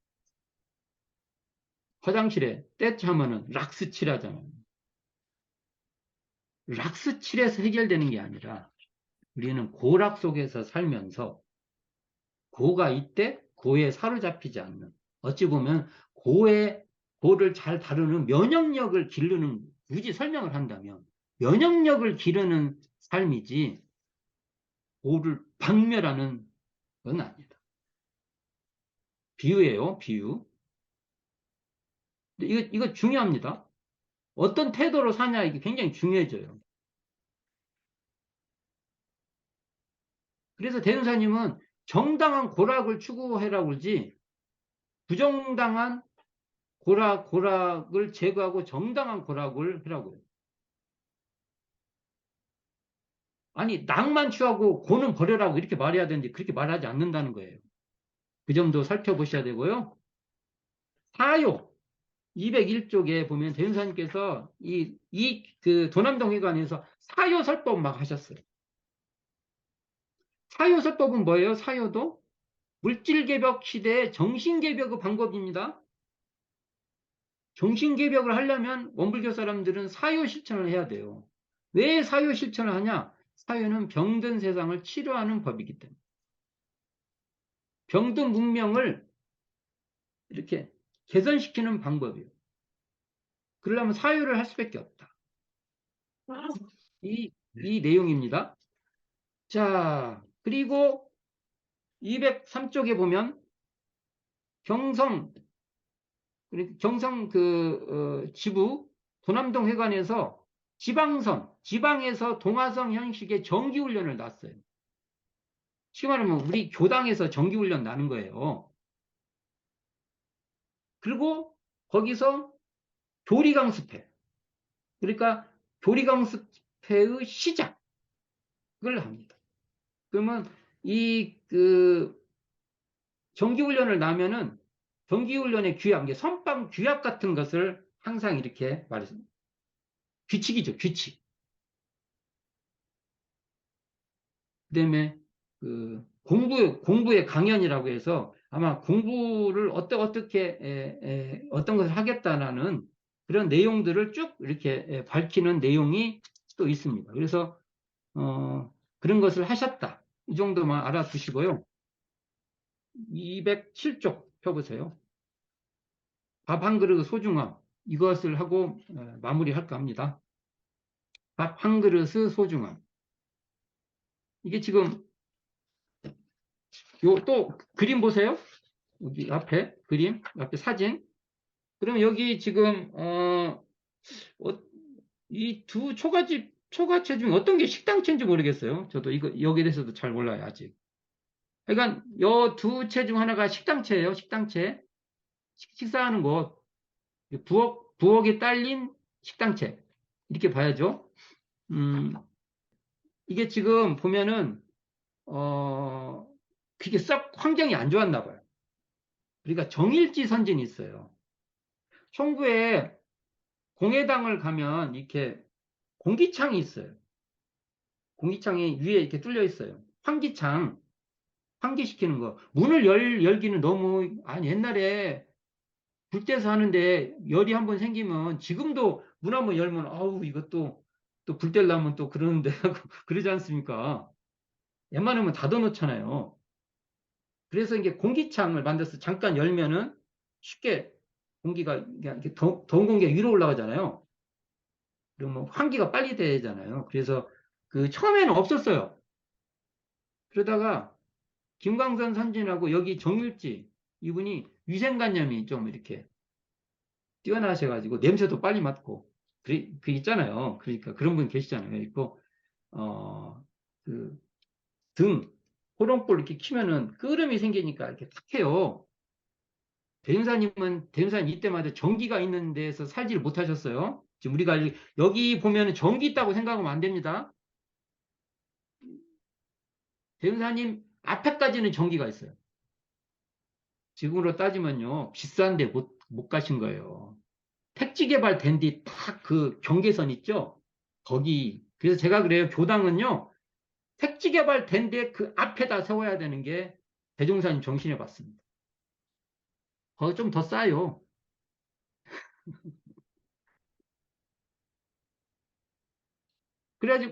화장실에 때차면은 락스칠하잖아요. 락스칠에서 해결되는 게 아니라 우리는 고락 속에서 살면서 고가 있대 고에 사로잡히지 않는 어찌 보면 고를 잘 다루는 면역력을 기르는 굳이 설명을 한다면 면역력을 기르는 삶이지 고를 박멸하는 건 아니다. 비유예요, 비유. 근데 이거 중요합니다. 어떤 태도로 사냐 이게 굉장히 중요해져요. 그래서 대운사님은 정당한 고락을 추구해라고 그러지 부정당한 고락을 제거하고 정당한 고락을 하라고요. 아니 낙만 취하고 고는 버려라고 이렇게 말해야 되는데 그렇게 말하지 않는다는 거예요. 그 점도 살펴보셔야 되고요. 사요 201쪽에 보면 대운사님께서 그 도남동 회관에서 사요 설법 막 하셨어요. 사요 설법은 뭐예요? 사요도 물질개벽 시대의 정신개벽의 방법입니다. 정신개벽을 하려면 원불교 사람들은 사요 실천을 해야 돼요. 왜 사요 실천을 하냐? 사요는 병든 세상을 치료하는 법이기 때문에. 병든 문명을 이렇게 개선시키는 방법이에요. 그러려면 사요를 할 수밖에 없다. 이 내용입니다. 자, 그리고 203쪽에 보면 경성 지부 도남동 회관에서 지방에서 동화성 형식의 정기훈련을 놨어요. 쉽게 말하면 우리 교당에서 정기훈련 나는 거예요. 그리고 거기서 교리강습회. 그러니까 교리강습회의 시작을 합니다. 그러면 정기훈련을 나면은 정기훈련의 규약, 선방 규약 같은 것을 항상 이렇게 말했습니다. 규칙이죠, 규칙. 그다음에 공부의 강연이라고 해서 아마 공부를 어떻게 어떤 것을 하겠다라는 그런 내용들을 쭉 이렇게 밝히는 내용이 또 있습니다. 그래서 그런 것을 하셨다. 이 정도만 알아두시고요. 207쪽 펴보세요. 밥 한 그릇 소중함. 이것을 하고 마무리할까 합니다. 밥 한 그릇의 소중함. 이게 지금 또 그림 보세요. 여기 앞에 그림, 앞에 사진. 그럼 여기 지금 이 두 초가체 중에 어떤 게 식당체인지 모르겠어요. 저도 여기에 대해서도 잘 몰라요 아직. 그러니까 요 두 채 중 하나가 식당체예요. 식당체. 식사하는 곳. 부엌에 딸린 식당체. 이렇게 봐야죠. 음, 이게 지금 보면은 그게 썩 환경이 안 좋았나 봐요. 그러니까 정일지 선진이 있어요. 총구에 공회당을 가면 이렇게 공기창이 있어요. 공기창이 위에 이렇게 뚫려 있어요. 환기창, 환기시키는 거. 문을 열기는 너무, 아니, 옛날에 불 떼서 하는데 열이 한번 생기면 지금도 문 한번 열면, 아우, 이것도 또 불 떼려면 또 그러는데, 그러지 않습니까? 웬만하면 닫아 놓잖아요. 그래서 이게 공기창을 만들어서 잠깐 열면은 쉽게 공기가 이렇게 더운 공기가 위로 올라가잖아요. 그러면 환기가 빨리 되잖아요. 그래서 그 처음에는 없었어요. 그러다가 김광선 선진하고 여기 정일지 이분이 위생관념이 좀 이렇게 뛰어나셔가지고 냄새도 빨리 맡고 그 있잖아요. 그러니까 그런 분 계시잖아요. 있고 그 등 호롱불 이렇게 키면은 끄름이 생기니까 이렇게 탁해요. 대윤사님 이때마다 전기가 있는 데서 살지를 못하셨어요. 지금 우리가 여기 보면은 전기 있다고 생각하면 안 됩니다. 대윤사님 앞에까지는 전기가 있어요. 지금으로 따지면요 비싼데 못 가신 거예요. 택지 개발된 뒤 딱 그 경계선 있죠? 거기 그래서 제가 그래요. 교당은요 택지 개발된 데 그 앞에다 세워야 되는 게 대종사님 정신에 받습니다. 거기 좀 더 싸요.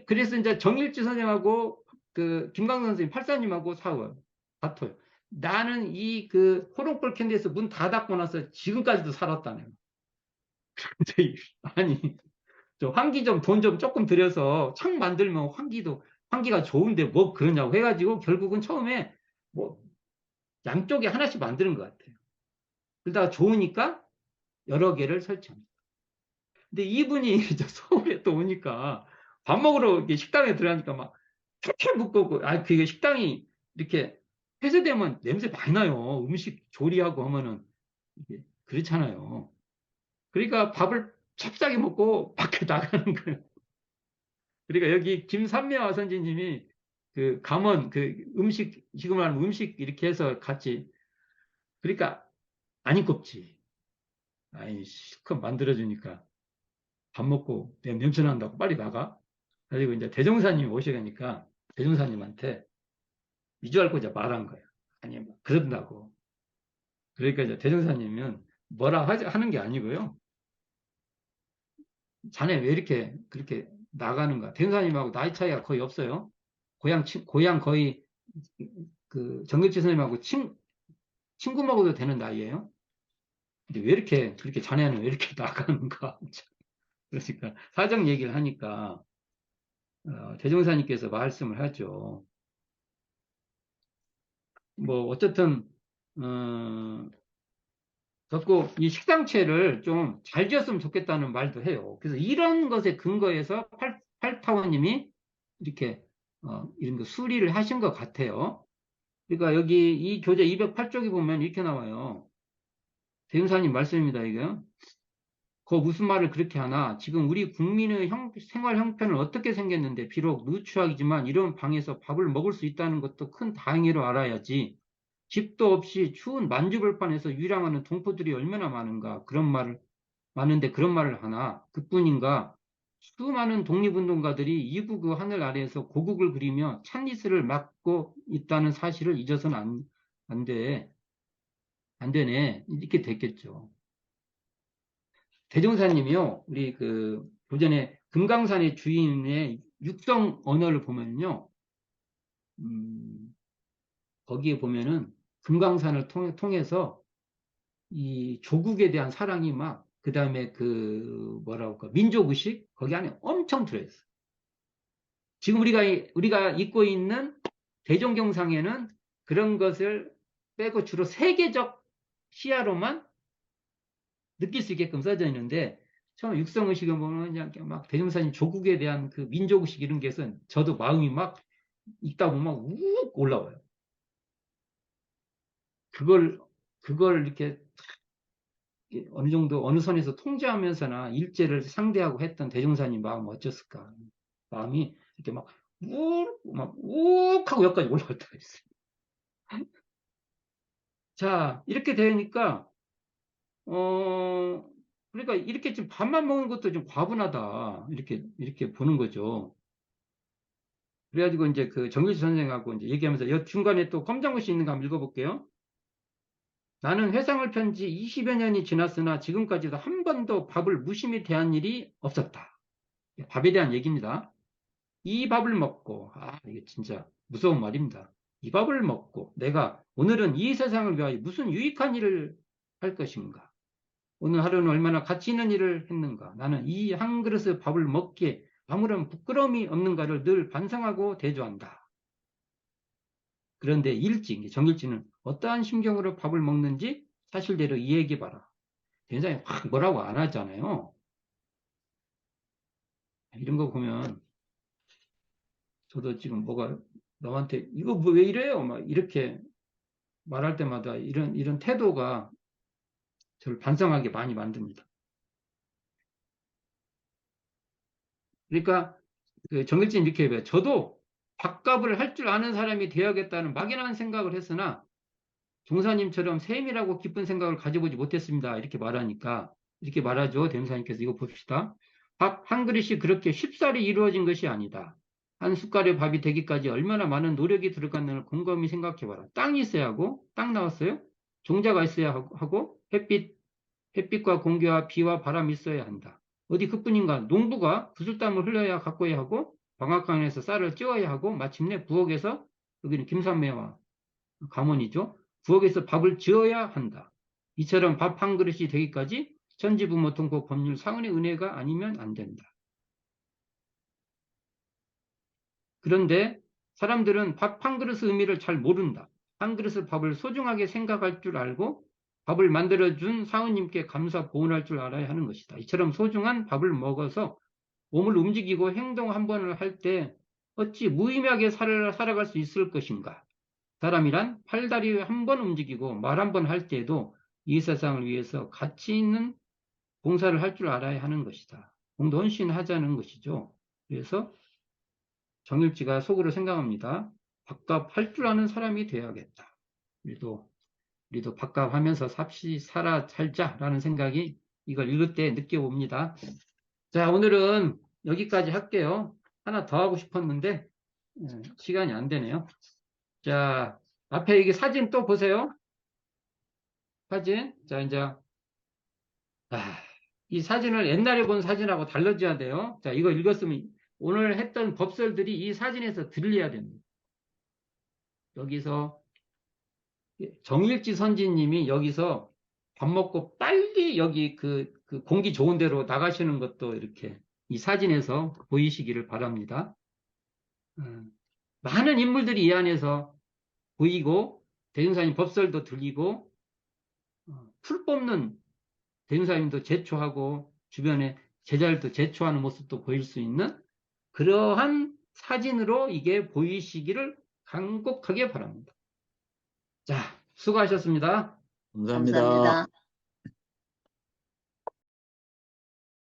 그래서 이제 정일지 선생하고 그 김광선 선생님, 팔사님하고 싸워요. 다퉈요. 나는 이 그 호롱불 캔디에서 문 다 닫고 나서 지금까지도 살았다네요. 아니, 저 환기 좀 돈 좀 조금 들여서 창 만들면 환기가 좋은데 뭐 그러냐고 해가지고 결국은 처음에 뭐 양쪽에 하나씩 만드는 것 같아요. 그러다가 좋으니까 여러 개를 설치합니다. 근데 이분이 이제 서울에 또 오니까 밥 먹으러 이렇게 식당에 들어가니까 막 켜켜 묻고, 그게 식당이 이렇게 폐쇄되면 냄새 많이 나요. 음식 조리하고 하면은 이게 그렇잖아요. 그러니까 밥을 찹싸게 먹고 밖에 나가는 거예요. 그러니까 여기 김삼미화 선생님이 그 감원 그 음식 지금 하는 음식 이렇게 해서 같이 그러니까 안 입겁지. 아이 실컷 만들어주니까 밥 먹고 냄새 난다고 빨리 나가. 그리고 이제 대종사님이 오시니까 대종사님한테 위조할 거 이제 말한 거예요. 아니 뭐 그런다고. 그러니까 이제 대종사님은 하는 게 아니고요. 자네 왜 이렇게 그렇게 나가는가? 대종사님하고 나이 차이가 거의 없어요. 고향 거의 그 정글지 선생님하고 친구 먹어도 되는 나이예요. 근데 왜 이렇게 그렇게 자네는 왜 이렇게 나가는가? 그러니까 사정 얘기를 하니까 대종사님께서 말씀을 하죠. 뭐 어쨌든 자꾸 이 식당체를 좀 잘 지었으면 좋겠다는 말도 해요. 그래서 이런 것에 근거해서 팔타원님이 이렇게 이런 거 수리를 하신 것 같아요. 그러니까 여기 이 교재 208쪽에 보면 이렇게 나와요. 대윤사님 말씀입니다, 이게. 그 무슨 말을 그렇게 하나? 지금 우리 국민의 생활 형편은 어떻게 생겼는데 비록 누추하지만 이런 방에서 밥을 먹을 수 있다는 것도 큰 다행으로 알아야지. 집도 없이 추운 만주벌판에서 유랑하는 동포들이 얼마나 많은가. 많은데 그런 말을 하나. 그뿐인가. 수많은 독립운동가들이 이부 그 하늘 아래에서 고국을 그리며 찬리스를 막고 있다는 사실을 잊어서는 안 돼. 안 되네. 이렇게 됐겠죠. 대종사님이요, 우리 그 도전에 금강산의 주인의 육성 언어를 보면요, 음, 거기에 보면은 금강산을 통해서 이 조국에 대한 사랑이 막, 그 다음에 그 뭐라고 할까, 민족의식 거기 안에 엄청 들어있어요. 지금 우리가 입고 있는 대종경상에는 그런 것을 빼고 주로 세계적 시야로만 느낄 수 있게끔 써져 있는데 처음 육성의식을 보면 그냥 막 대종사님 조국에 대한 그 민족의식 이런 게서 저도 마음이 막 읽다 보면 막 욱 올라와요. 그걸 이렇게 어느 정도 어느 선에서 통제하면서나 일제를 상대하고 했던 대종사님 마음 어쩌을까? 마음이 이렇게 욱 하고 여기까지 올라올 때가 있어요. 자, 이렇게 되니까 어 그러니까 이렇게 좀 밥만 먹는 것도 좀 과분하다. 이렇게 보는 거죠. 그래가지고 이제 그 정규직 선생하고 이제 얘기하면서 여 중간에 또 컴장구씨 있는 거 한번 읽어볼게요. 나는 회상을 편 지 20여 년이 지났으나 지금까지도 한 번도 밥을 무심히 대한 일이 없었다. 밥에 대한 얘기입니다. 이 밥을 먹고, 이게 진짜 무서운 말입니다. 이 밥을 먹고 내가 오늘은 이 세상을 위하여 무슨 유익한 일을 할 것인가? 오늘 하루는 얼마나 가치 있는 일을 했는가? 나는 이 한 그릇의 밥을 먹기에 아무런 부끄러움이 없는가를 늘 반성하고 대조한다. 그런데 일찍, 정일지는 어떠한 심경으로 밥을 먹는지 사실대로 이야기해 봐라. 굉장히 확 뭐라고 안 하잖아요. 이런 거 보면 저도 지금 뭐가 너한테 이거 뭐 왜 이래요? 막 이렇게 말할 때마다 이런 태도가 저를 반성하게 많이 만듭니다. 그러니까 그 정일진 이렇게 해봐요. 저도 밥값을 할 줄 아는 사람이 되어야겠다는 막연한 생각을 했으나 종사님처럼 세밀하고 깊은 생각을 가져보지 못했습니다. 이렇게 말하니까 이렇게 말하죠. 대무사님께서 이거 봅시다. 밥 한 그릇이 그렇게 쉽사리 이루어진 것이 아니다. 한 숟갈의 밥이 되기까지 얼마나 많은 노력이 들어갔는지 곰곰이 생각해봐라. 땅이 있어야 하고 땅 나왔어요. 종자가 있어야 하고 햇빛과 공기와 비와 바람이 있어야 한다. 어디 그뿐인가? 농부가 구슬땀을 흘려야 가꿔야 하고 방앗간에서 쌀을 찌워야 하고 마침내 부엌에서 여기는 김삼매와 가문이죠. 부엌에서 밥을 지어야 한다. 이처럼 밥 한 그릇이 되기까지 천지부모 통고 법률 사원의 은혜가 아니면 안 된다. 그런데 사람들은 밥 한 그릇의 의미를 잘 모른다. 한 그릇의 밥을 소중하게 생각할 줄 알고 밥을 만들어준 사원님께 감사 보온할 줄 알아야 하는 것이다. 이처럼 소중한 밥을 먹어서 몸을 움직이고 행동 한 번을 할 때 어찌 무의미하게 살아갈 수 있을 것인가? 사람이란 팔다리 한 번 움직이고 말 한 번 할 때에도 이 세상을 위해서 가치 있는 봉사를 할 줄 알아야 하는 것이다. 공동헌신하자는 것이죠. 그래서 정일지가 속으로 생각합니다. 밥값 할 줄 아는 사람이 되어야겠다. 우리도 밥값 하면서 살자라는 생각이 이걸 읽을 때 느껴봅니다. 자, 오늘은 여기까지 할게요. 하나 더 하고 싶었는데 시간이 안 되네요. 자, 앞에 이게 사진 또 보세요. 사진. 자, 이제 이 사진을 옛날에 본 사진하고 달라져야 돼요. 자, 이거 읽었으면 오늘 했던 법설들이 이 사진에서 들려야 됩니다. 여기서 정일지 선지님이 여기서 밥 먹고 빨리 여기 그 공기 좋은 데로 나가시는 것도 이렇게 이 사진에서 보이시기를 바랍니다. 많은 인물들이 이 안에서 보이고 대윤사님 법설도 들리고 풀 뽑는 대윤사님도 제초하고 주변에 제자들도 제초하는 모습도 보일 수 있는 그러한 사진으로 이게 보이시기를 간곡하게 바랍니다. 자, 수고하셨습니다. 감사합니다.